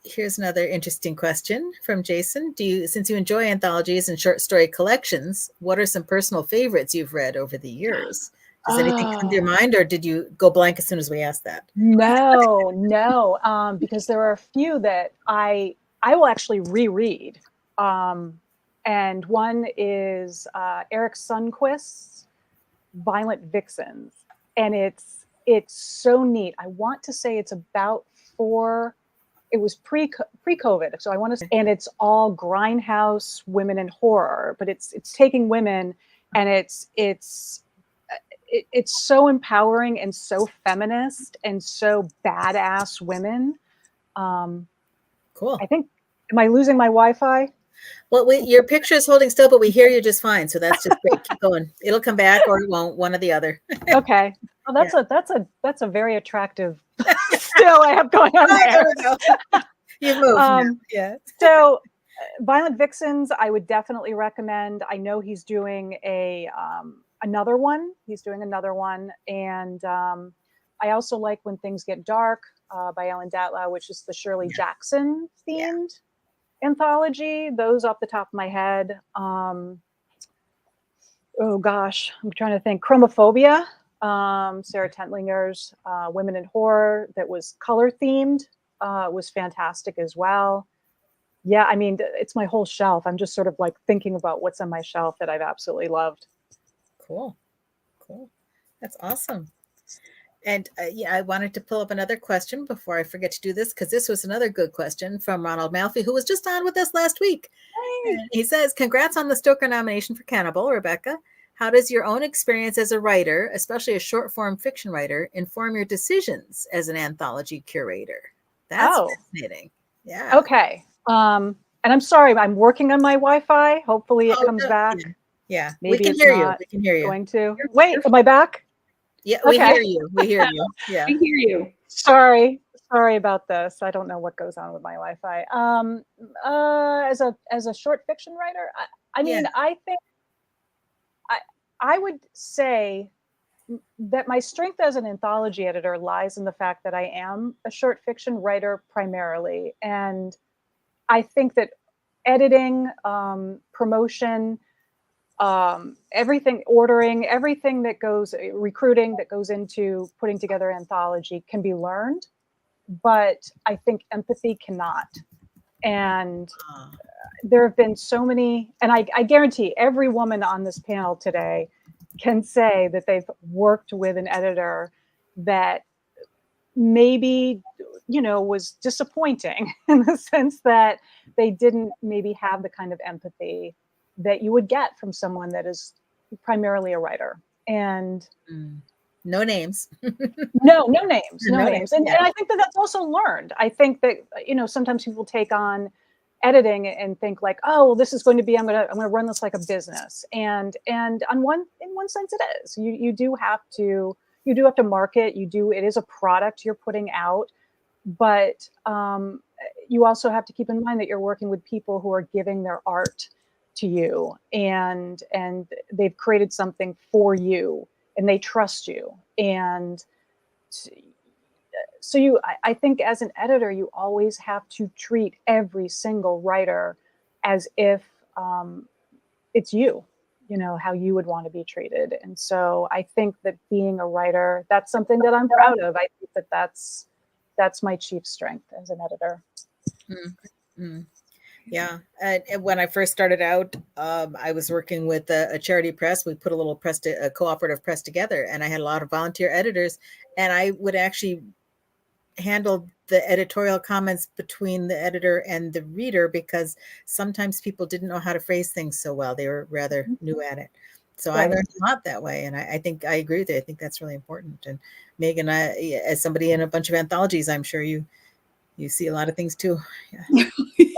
here's another interesting question from Jason. Since you enjoy anthologies and short story collections, what are some personal favorites you've read over the years? Does anything come to your mind, or did you go blank as soon as we asked that? No, because there are a few that I will actually reread. And one is Eric Sundquist's Violent Vixens, and it's so neat. I want to say it's about it was pre-COVID, so I want to, and it's all grindhouse women in horror, but it's taking women, and it's so empowering and so feminist and so badass women. Cool. I think, am I losing my Wi-Fi? Well, your picture is holding still, but we hear you just fine. So that's just great. Keep going. It'll come back, or it won't. One or the other. Okay. Well, that's a very attractive still I have going on there. There we go. You've moved. Now. Yeah. So, Violent Vixens, I would definitely recommend. I know he's doing another one. He's doing another one, and I also like When Things Get Dark by Ellen Datlow, which is the Shirley Jackson themed anthology. Those off the top of my head. Oh gosh, I'm trying to think. Chromophobia, Sarah Tentlinger's Women in Horror, that was color themed, was fantastic as well. Yeah, I mean, it's my whole shelf. I'm just sort of like thinking about what's on my shelf that I've absolutely loved. Cool. That's awesome. And I wanted to pull up another question before I forget to do this, because this was another good question from Ronald Malfi, who was just on with us last week. Hey. He says, "Congrats on the Stoker nomination for Cannibal, Rebecca. How does your own experience as a writer, especially a short form fiction writer, inform your decisions as an anthology curator?" That's fascinating. Yeah. Okay. And I'm sorry, I'm working on my Wi-Fi. Hopefully it comes back. Yeah. Maybe we can it's hear you. not We can hear you. going to. Wait, am I back? Yeah, we hear you. We hear you. Yeah. We hear you. Sorry about this. I don't know what goes on with my Wi-Fi. As a short fiction writer, I mean, I think I would say that my strength as an anthology editor lies in the fact that I am a short fiction writer primarily, and I think that editing, promotion, everything, ordering, everything that goes, recruiting that goes into putting together anthology can be learned, but I think empathy cannot. And there have been so many, and I guarantee every woman on this panel today can say that they've worked with an editor that maybe, was disappointing in the sense that they didn't maybe have the kind of empathy that you would get from someone that is primarily a writer. And no names. no names. And I think that that's also learned. I think that, sometimes people take on editing and think like, oh, well, this is going to be, I'm going to run this like a business. And in one sense it is. You do have to market, it is a product you're putting out, but you also have to keep in mind that you're working with people who are giving their art to you, and they've created something for you, and they trust you. And so I think as an editor, you always have to treat every single writer as if it's you. how you would want to be treated. And so I think that being a writer, that's something that I'm proud of. I think that that's my chief strength as an editor. Mm. Yeah. And when I first started out, I was working with a charity press. We put a little a cooperative press together, and I had a lot of volunteer editors, and I would actually handle the editorial comments between the editor and the reader, because sometimes people didn't know how to phrase things so well. They were rather new at it. So I learned a lot that way. And I think I agree with you. I think that's really important. And Megan, as somebody in a bunch of anthologies, I'm sure you see a lot of things too.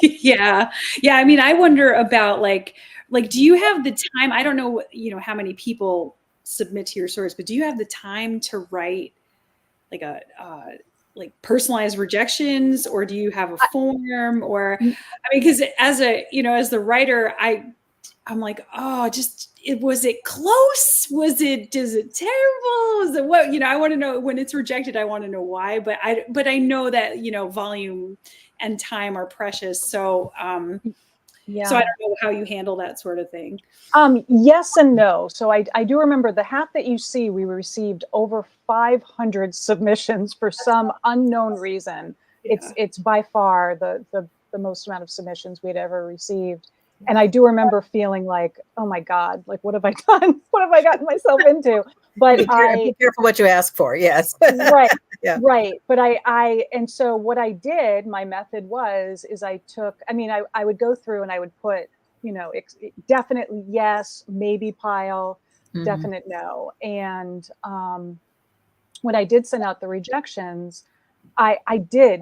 Yeah. I mean, I wonder about like, do you have the time? I don't know, how many people submit to your stories, but do you have the time to write like like personalized rejections, or do you have a form? Or, I mean, because as the writer, I'm like, oh, was it close? Is it terrible? Is it what, I want to know when it's rejected, I want to know why, but I know that, volume and time are precious. So, so I don't know how you handle that sort of thing. Yes and no. So I do remember the hat that you see, we received over 500 submissions for some unknown reason. Yeah. It's by far the most amount of submissions we'd ever received. And I do remember feeling like, oh my God, like, what have I done? What have I gotten myself into? But be careful what you ask for. Yes. Right. Yeah. Right. But and so what I did, my method is I would go through and I would put, definitely yes, maybe pile, definite no. And when I did send out the rejections, I did,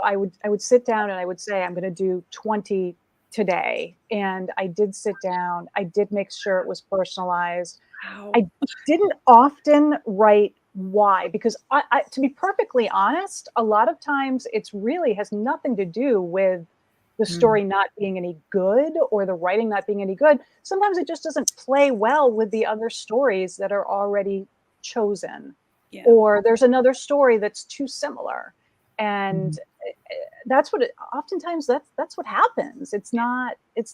I would sit down and I would say, I'm going to do 20 today. And I did sit down. I did make sure it was personalized. Wow. I didn't often write why, because to be perfectly honest, a lot of times it's really has nothing to do with the story not being any good or the writing not being any good. Sometimes it just doesn't play well with the other stories that are already chosen. Yeah. Or there's another story that's too similar. And that's oftentimes that's what happens. It's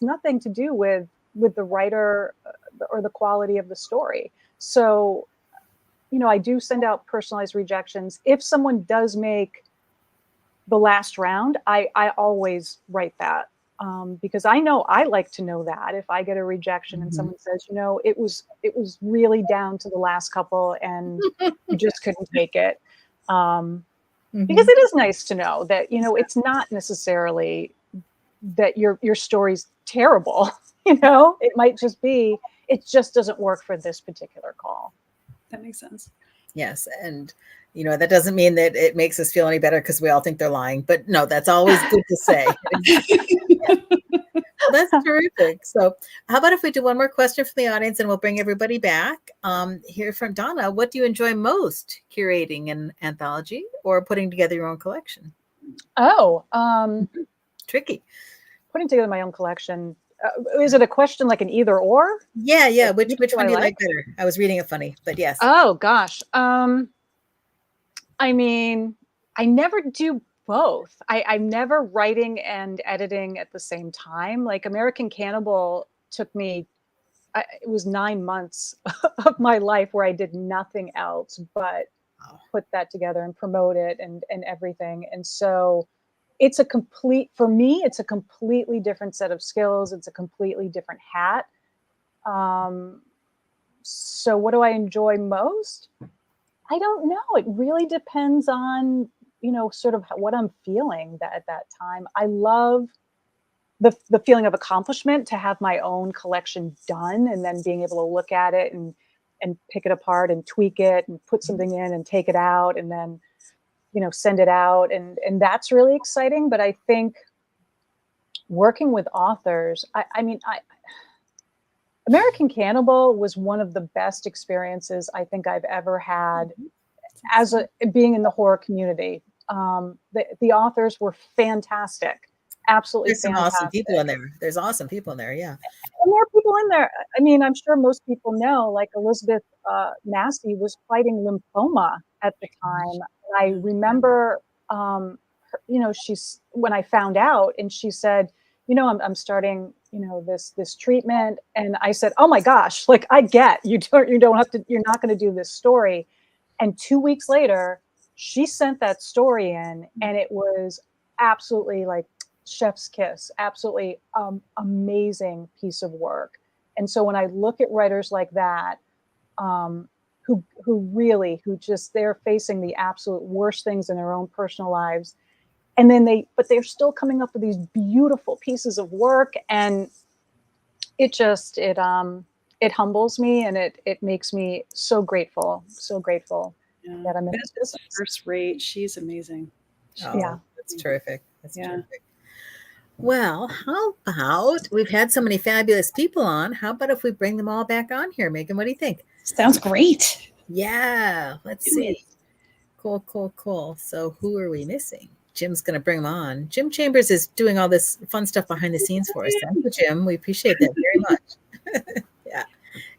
nothing to do with the writer or the quality of the story. So, I do send out personalized rejections. If someone does make the last round, I always write that, because I know I like to know that if I get a rejection and someone says, it was really down to the last couple and you just couldn't take it. Because it is nice to know that, it's not necessarily that your story's terrible. It might just be, it just doesn't work for this particular call. That makes sense. Yes. And, that doesn't mean that it makes us feel any better because we all think they're lying, but no, that's always good to say. That's terrific. So how about if we do one more question from the audience and we'll bring everybody back. Here from Donna, what do you enjoy most, curating an anthology or putting together your own collection? Oh, tricky. Putting together my own collection. Is it a question like an either or? Yeah. Which one do you like better? I was reading it funny, but yes. Oh gosh. I mean, I never do both. I'm never writing and editing at the same time. Like American Cannibal took me, it was 9 months of my life where I did nothing else but put that together and promote it and everything. And so for me, it's a completely different set of skills. It's a completely different hat. So what do I enjoy most? I don't know. It really depends on, sort of what I'm feeling at that time. I love the feeling of accomplishment to have my own collection done and then being able to look at it and pick it apart and tweak it and put something in and take it out and then, send it out. And that's really exciting. But I think working with authors, American Cannibal was one of the best experiences I think I've ever had as being in the horror community. The authors were fantastic. Absolutely There's some fantastic. awesome people in there. There's awesome people in there. Yeah. And there are people in there. I mean, I'm sure most people know, like Elizabeth Massey was fighting lymphoma at the time. I remember, she's when I found out, and she said, I'm starting this treatment. And I said, oh my gosh, like I get you don't have to, you're not going to do this story. And 2 weeks later, she sent that story in, and it was absolutely like chef's kiss, absolutely amazing piece of work. And so when I look at writers like that, who just, they're facing the absolute worst things in their own personal lives, and then they're still coming up with these beautiful pieces of work, and it humbles me, and it makes me so grateful that I'm in this That's business. first rate. She's amazing. Oh, that's terrific. That's terrific. Well, how about, we've had so many fabulous people on. How about if we bring them all back on here? Megan, what do you think? Sounds great. Yeah, let's see. Cool. So who are we missing? Jim's going to bring them on. Jim Chambers is doing all this fun stuff behind the scenes for us. Thank you, Jim. We appreciate that very much. Yeah.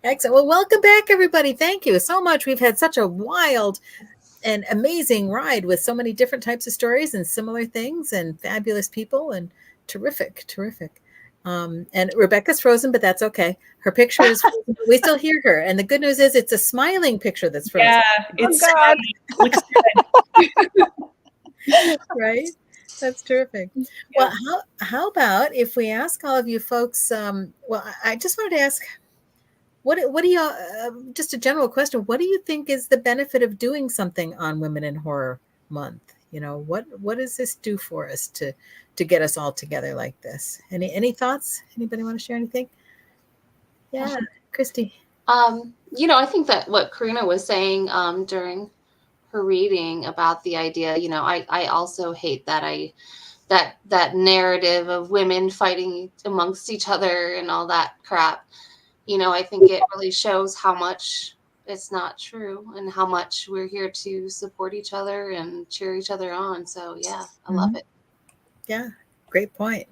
Excellent. Well, welcome back, everybody. Thank you so much. We've had such a wild and amazing ride with so many different types of stories and similar things and fabulous people and terrific. And Rebecca's frozen, but that's okay. Her picture is frozen, but we still hear her. And the good news is it's a smiling picture that's frozen. Yeah, it's God. looks good. Right? That's terrific. Yeah. Well, how about if we ask all of you folks, well, I just wanted to ask, what do you, just a general question, what do you think is the benefit of doing something on Women in Horror Month? What does this do for us to get us all together like this? Any thoughts? Anybody want to share anything? Yeah, Christy. I think that what Carina was saying during her reading about the idea, I also hate that narrative of women fighting amongst each other and all that crap. I think it really shows how much it's not true and how much we're here to support each other and cheer each other on. So yeah, I love it. Yeah, great point.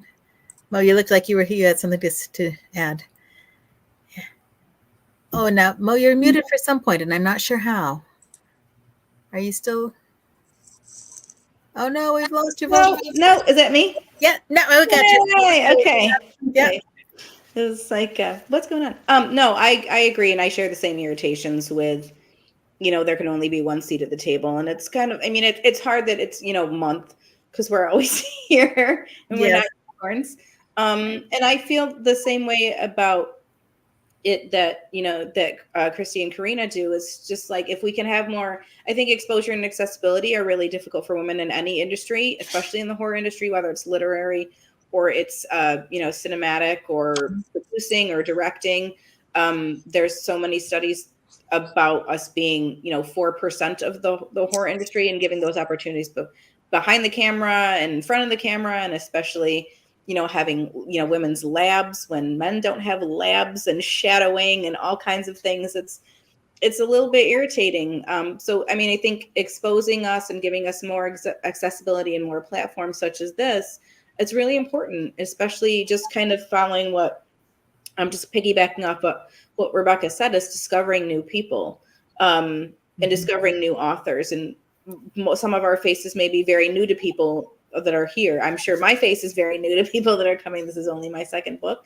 Mo, you looked like you had something to add. Yeah. Oh, now Mo, you're muted for some point, and I'm not sure how. Are you still? Oh no, we've lost your voice. No, is that me? Yeah, no, I got you. Yay, okay. Yeah. Okay. It was like, what's going on? No, I agree, and I share the same irritations with, there can only be one seat at the table, and it's kind of, it's hard that it's month because we're always here and we're not unicorns. And I feel the same way about it that Christy and Carina do, is just like, if we can have more, I think exposure and accessibility are really difficult for women in any industry, especially in the horror industry, whether it's literary or it's cinematic or producing or directing. There's so many studies about us being 4% of the horror industry, and giving those opportunities behind the camera and in front of the camera, and especially having women's labs when men don't have labs, and shadowing and all kinds of things. It's a little bit irritating. So I think exposing us and giving us more accessibility and more platforms such as this, it's really important, especially just kind of following what I'm just piggybacking off what Rebecca said, is discovering new people and discovering new authors. And some of our faces may be very new to people that are here. I'm sure my face is very new to people that are coming. This is only my second book.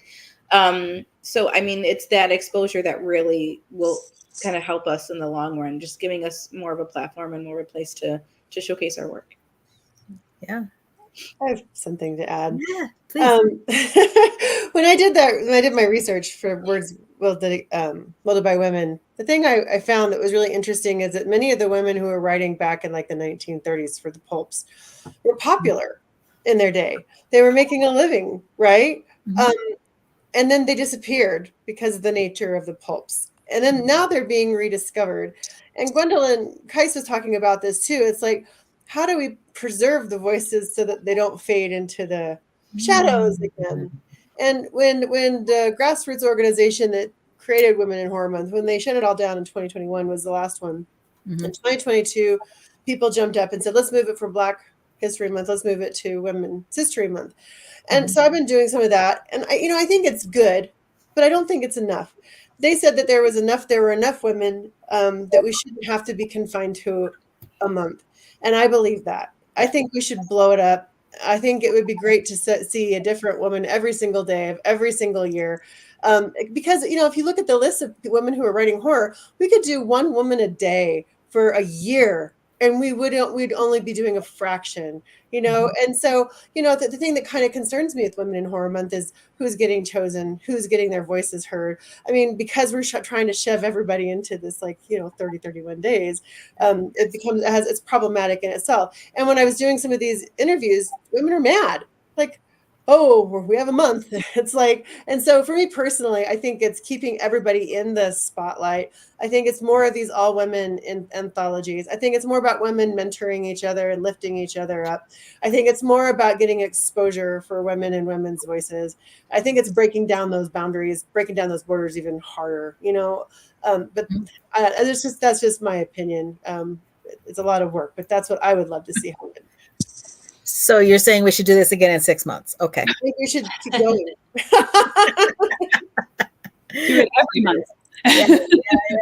So, it's that exposure that really will kind of help us in the long run, just giving us more of a platform and more of a place to showcase our work. Yeah. I have something to add. Yeah, please. When I did my research for Words Wielded by Women, the thing I found that was really interesting is that many of the women who were writing back in like the 1930s for the pulps were popular in their day. They were making a living, right? Mm-hmm. And then they disappeared because of the nature of the pulps. And then now they're being rediscovered. And Gwendolyn Kais was talking about this too. It's like, how do we preserve the voices so that they don't fade into the shadows again? And when the grassroots organization that created Women in Horror Month, when they shut it all down in 2021 was the last one. Mm-hmm. In 2022, people jumped up and said, let's move it from Black History Month. Let's move it to Women's History Month. And so I've been doing some of that. And I think it's good, but I don't think it's enough. They said that there were enough women that we shouldn't have to be confined to a month. And I believe that. I think we should blow it up I think it would be great to see a different woman every single day of every single year. Because, if you look at the list of women who are writing horror, we could do one woman a day for a year, and we'd only be doing a fraction, And so, the thing that kind of concerns me with Women in Horror Month is who's getting chosen, who's getting their voices heard. I mean, because we're trying to shove everybody into this 30, 31 days, it's problematic in itself. And when I was doing some of these interviews, women are mad. Like, oh, we have a month. It's like, and so for me personally, I think it's keeping everybody in the spotlight. I think it's more of these all women in anthologies. I think it's more about women mentoring each other and lifting each other up. I think it's more about getting exposure for women and women's voices. I think it's breaking down those boundaries, breaking down those borders even harder, but that's just my opinion. It's a lot of work, but that's what I would love to see happen. So you're saying we should do this again in 6 months? Okay. I think we should keep going. Do it every month.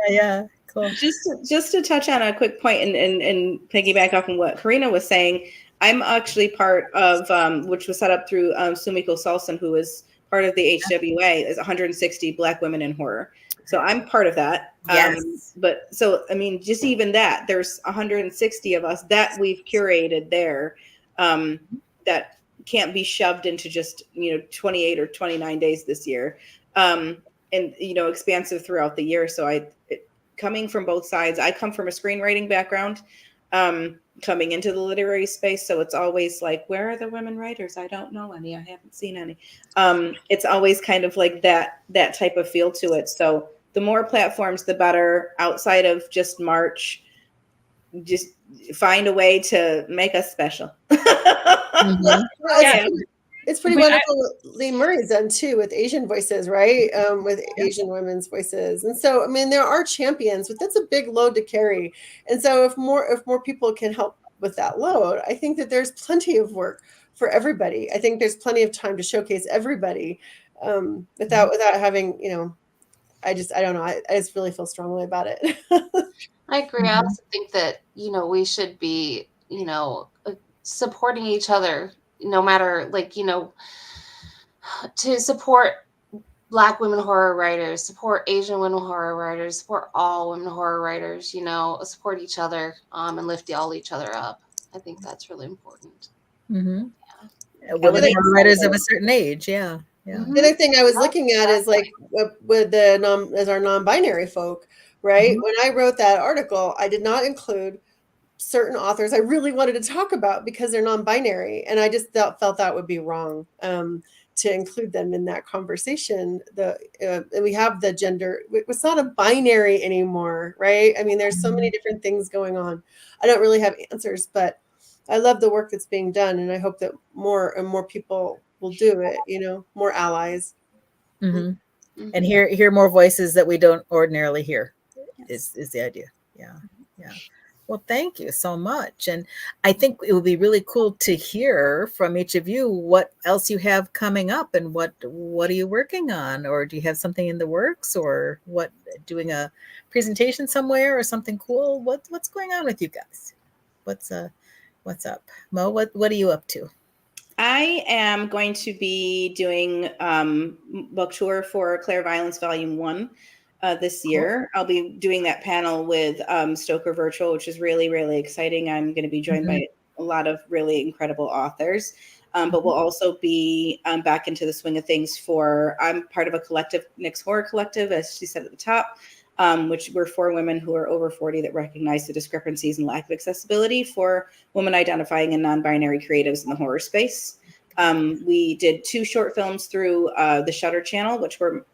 Yeah. Cool. Just to touch on a quick point and piggyback off on what Carina was saying, I'm actually part of, which was set up through Sumiko Salson, who is part of the HWA, is 160 Black women in horror. So I'm part of that. Yes. But so, I mean, just even that, there's 160 of us that we've curated there. That can't be shoved into just 28 or 29 days this year, and expansive throughout the year. So coming from both sides, I come from a screenwriting background, coming into the literary space, so it's always like, where are the women writers? I don't know any. I haven't seen any. It's always kind of like that type of feel to it. So the more platforms, the better. Outside of just March, just find a way to make us special. It's pretty wonderful what Lee Murray's done too with Asian voices, right? With Asian women's voices. And so, I mean, there are champions, but that's a big load to carry. And so if more people can help with that load, I think that there's plenty of work for everybody. I think there's plenty of time to showcase everybody without having, I don't know. I just really feel strongly about it. I agree. I also think that, we should be, supporting each other, no matter to support Black women horror writers, support Asian women horror writers, support all women horror writers, support each other and lift each other up. I think that's really important. Mm-hmm. Yeah. Women horror writers of a certain age. Yeah. Yeah. The other thing I was looking at is with as our non-binary folk, right? When I wrote that article, I did not include certain authors I really wanted to talk about because they're non-binary, and I just felt that would be wrong to include them in that conversation. And we have the gender; it's not a binary anymore, right? I mean, there's so many different things going on. I don't really have answers, but I love the work that's being done, and I hope that more and more people will do it. More allies, and hear more voices that we don't ordinarily hear. Is the idea? Yeah. Well, thank you so much. And I think it would be really cool to hear from each of you what else you have coming up and what are you working on, or do you have something in the works, or doing a presentation somewhere or something cool? What's going on with you guys? What's up? Mo, what are you up to? I am going to be doing book tour for Claire Violence Volume 1 this year. I'll be doing that panel with Stoker Virtual, which is really, really exciting. I'm going to be joined by a lot of really incredible authors, but we'll also be back into the swing of things I'm part of a collective, Nick's Horror Collective, as she said at the top, which we're 4 women who are over 40 that recognize the discrepancies and lack of accessibility for women identifying and non-binary creatives in the horror space. We did 2 short films through the Shudder channel, which were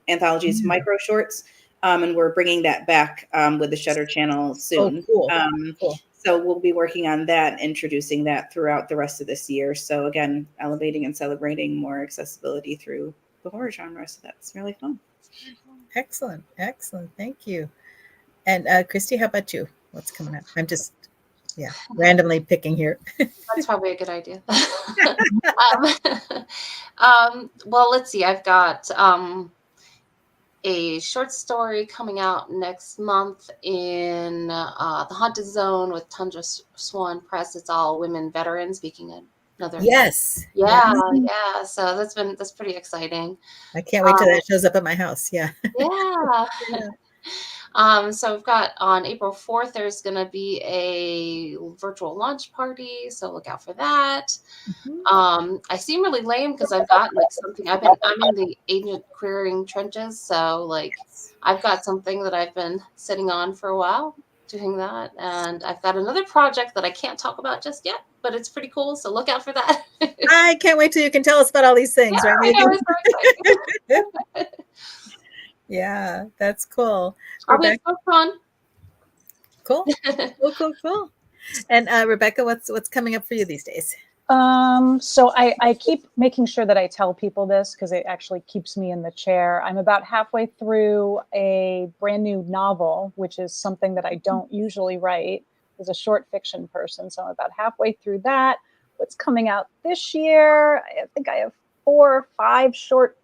anthologies, micro shorts, and we're bringing that back with the Shudder channel soon. Oh, cool. So we'll be working on that, introducing that throughout the rest of this year. So again, elevating and celebrating more accessibility through the horror genre. So that's really fun. Excellent. Thank you. And Christy, how about you? What's coming up? I'm just randomly picking here. That's probably a good idea. Well, let's see. I've got a short story coming out next month in the Haunted Zone with Tundra Swan Press. It's all women veterans, speaking of Another. Yes. Yeah. Yeah. So that's pretty exciting. I can't wait till that shows up at my house. Yeah. Yeah. Yeah. So we've got on April 4th, there's going to be a virtual launch party. So look out for that. I seem really lame because I've got like something I'm in the agent querying trenches. So like I've got something that I've been sitting on for a while doing that. And I've got another project that I can't talk about just yet, but it's pretty cool. So look out for that. I can't wait till you can tell us about all these things, Yeah, right, I know, Meghan? it's so exciting. Yeah, that's cool. I'll be Rebecca, so fun. cool. Cool. And Rebecca, what's coming up for you these days? So I keep making sure that I tell people this because it actually keeps me in the chair. I'm about halfway through a brand new novel, which is something that I don't usually write as a short fiction person. So I'm about halfway through that. What's coming out this year? I think I have 4 or 5 short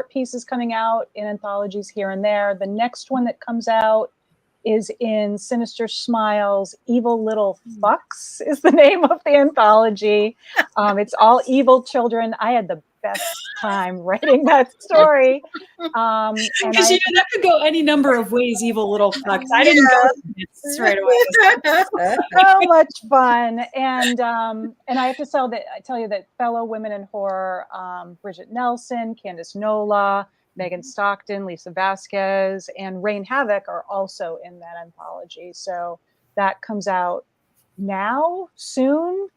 pieces coming out in anthologies here and there. The next one that comes out is in Sinister Smiles. Evil Little Fucks is the name of the anthology. It's all evil children. I had the best time writing that story. And Because that could go any number of ways, evil little fucks. I didn't go this right away. so much fun. And I have to tell you that fellow women in horror, Bridget Nelson, Candice Nola, Megan Stockton, Lisa Vasquez, and Rain Havoc are also in that anthology. So that comes out now, soon,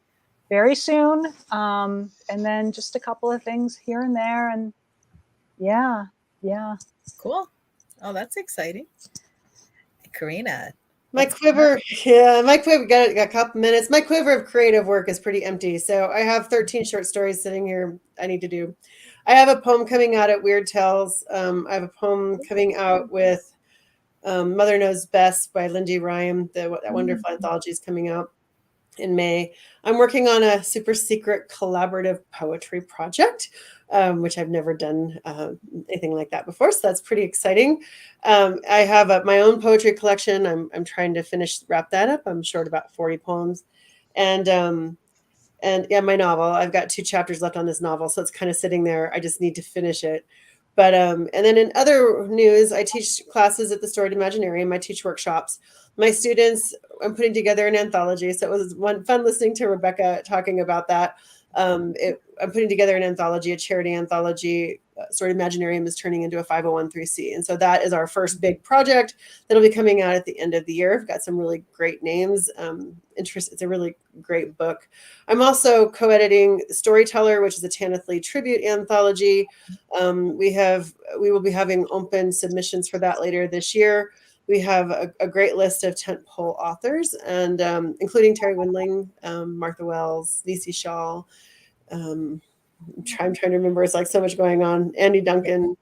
very soon. And then just a couple of things here and there. And yeah. Cool. Oh, that's exciting. CARINA. My quiver, got a couple minutes. My quiver of creative work is pretty empty. So I have 13 short stories sitting here I need to do. I have a poem coming out at Weird Tales. I have a poem coming out with Mother Knows Best by Lindy Ryan. That wonderful anthology is coming out in May. I'm working on a super secret collaborative poetry project, which I've never done anything like that before. So that's pretty exciting. I have my own poetry collection. I'm trying to wrap that up. I'm short about 40 poems. And yeah, my novel, I've got 2 chapters left on this novel. So it's kind of sitting there. I just need to finish it. But, and then in other news, I teach classes at the Storied Imaginarium. I teach workshops. My students, I'm putting together an anthology. So it was fun listening to Rebecca talking about that. I'm putting together an anthology, a charity anthology. Storied Imaginarium is turning into a 501(c)(3). And so that is our first big project that'll be coming out at the end of the year. I've got some really great names. It's a really great book. I'm also co-editing Storyteller, which is a Tanith Lee tribute anthology. We will be having open submissions for that later this year. We have a great list of tentpole authors, and including Terry Windling, Martha Wells, Nisi Shaw. I'm trying to remember. It's like so much going on. Andy Duncan,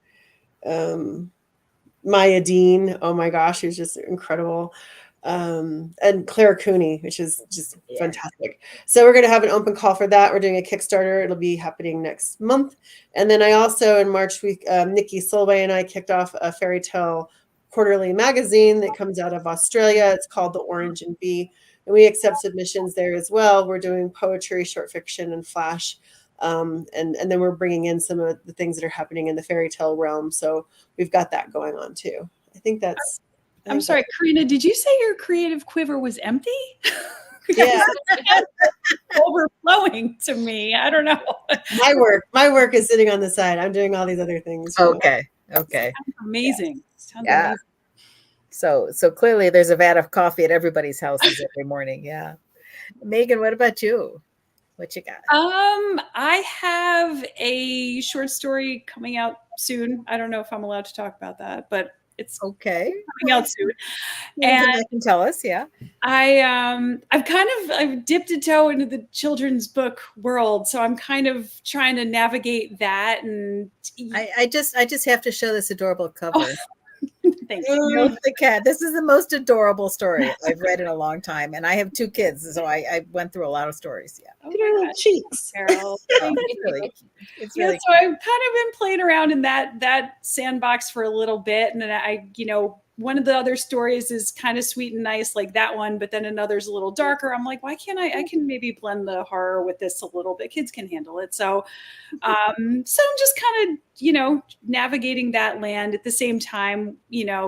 Maya Dean. Oh my gosh, she's just incredible. And Claire Cooney, which is just fantastic. So we're going to have an open call for that. We're doing a Kickstarter. It'll be happening next month. And then I also, in March, Nikki Solway and I kicked off a fairy tale quarterly magazine that comes out of Australia. It's called The Orange and Bee. And we accept submissions there as well. We're doing poetry, short fiction, and flash. And then we're bringing in some of the things that are happening in the fairy tale realm. So we've got that going on too. I think that's... I'm sorry, CARINA, did you say your creative quiver was empty? Yeah. Overflowing to me. I don't know. My work is sitting on the side. I'm doing all these other things. Okay. Sounds amazing. Sounds Yeah. amazing. So clearly there's a vat of coffee at everybody's houses every morning. Yeah. Meghan, what about you? What you got? I have a short story coming out soon. I don't know if I'm allowed to talk about that, but it's okay. coming out soon. And you can tell us, yeah. I've dipped a toe into the children's book world, so I'm kind of trying to navigate that. And I just have to show this adorable cover. Oh, thank you. The cat. This is the most adorable story I've read in a long time, and I have 2 kids, so I went through a lot of stories. Yeah. Oh my gosh, cheeks. Carol. It's really so I've kind of been playing around in that sandbox for a little bit, and then I one of the other stories is kind of sweet and nice like that one, but then another's a little darker. I'm like, why can't I can maybe blend the horror with this a little bit. Kids can handle it. So I'm just kind of, navigating that land at the same time,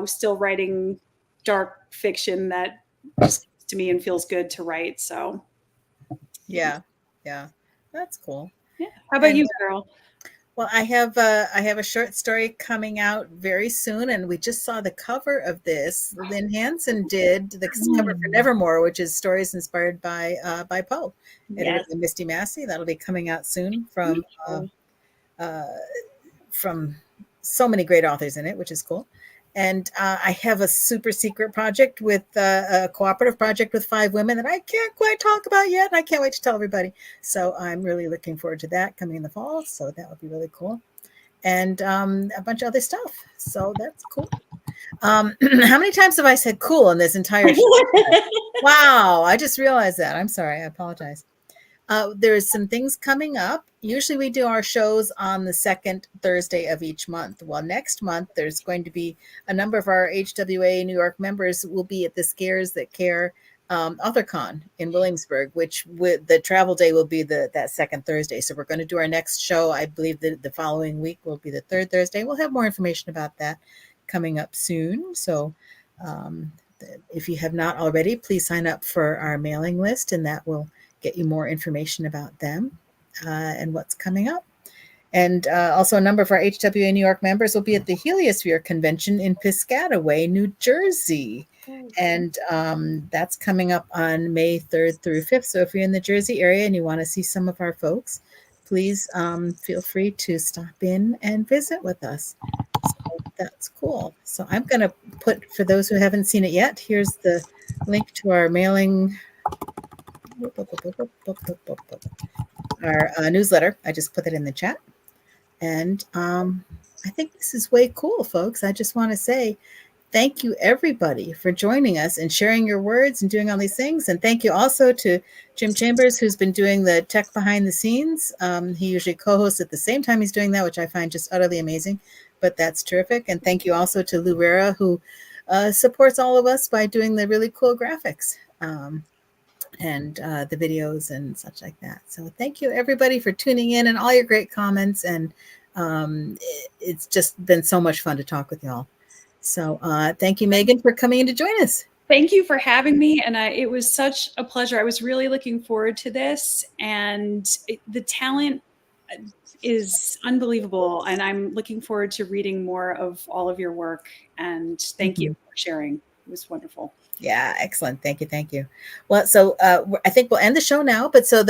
still writing dark fiction that just comes to me and feels good to write. So Yeah, that's cool. yeah. How about you, Carol? Well, I have a short story coming out very soon, and we just saw the cover of this. Lynn Hansen did the cover for Nevermore, which is stories inspired by Poe, edited by Misty Massey. That'll be coming out soon from so many great authors in it, which is cool. And I have a super secret project with a cooperative project with 5 women that I can't quite talk about yet. And I can't wait to tell everybody. So I'm really looking forward to that coming in the fall. So that would be really cool. And a bunch of other stuff. So that's cool. How many times have I said cool in this entire show? Wow. I just realized that. I'm sorry. I apologize. There's some things coming up. Usually we do our shows on the second Thursday of each month. Well, next month, there's going to be a number of our HWA New York members will be at the Scares That Care AuthorCon in Williamsburg, which the travel day will be that second Thursday. So we're going to do our next show. I believe that the following week will be the third Thursday. We'll have more information about that coming up soon. So if you have not already, please sign up for our mailing list, and that will get you more information about them and what's coming up. And also a number of our HWA New York members will be at the Heliosphere Convention in Piscataway, New Jersey. And that's coming up on May 3rd through 5th. So if you're in the Jersey area and you want to see some of our folks, please feel free to stop in and visit with us. So that's cool. So I'm going to put, for those who haven't seen it yet, here's the link to our mailing our newsletter. I just put it in the chat. And I think this is way cool, folks. I just want to say thank you, everybody, for joining us and sharing your words and doing all these things. And thank you also to Jim Chambers, who's been doing the tech behind the scenes. He usually co-hosts at the same time he's doing that, which I find just utterly amazing. But that's terrific. And thank you also to Lou Rera, who supports all of us by doing the really cool graphics. And the videos and such like that. So thank you, everybody, for tuning in and all your great comments. And it's just been so much fun to talk with y'all. So thank you, Megan, for coming in to join us. Thank you for having me. And it was such a pleasure. I was really looking forward to this. And the talent is unbelievable. And I'm looking forward to reading more of all of your work. And thank you for sharing. It was wonderful. Yeah, excellent. Thank you. Thank you. Well, so I think we'll end the show now. But so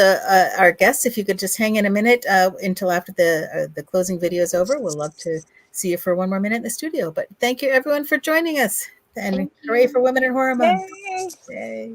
our guests, if you could just hang in a minute until after the closing video is over, we'll love to see you for one more minute in the studio. But thank you, everyone, for joining us. And hooray for Women in Horror Month. Yay. Yay.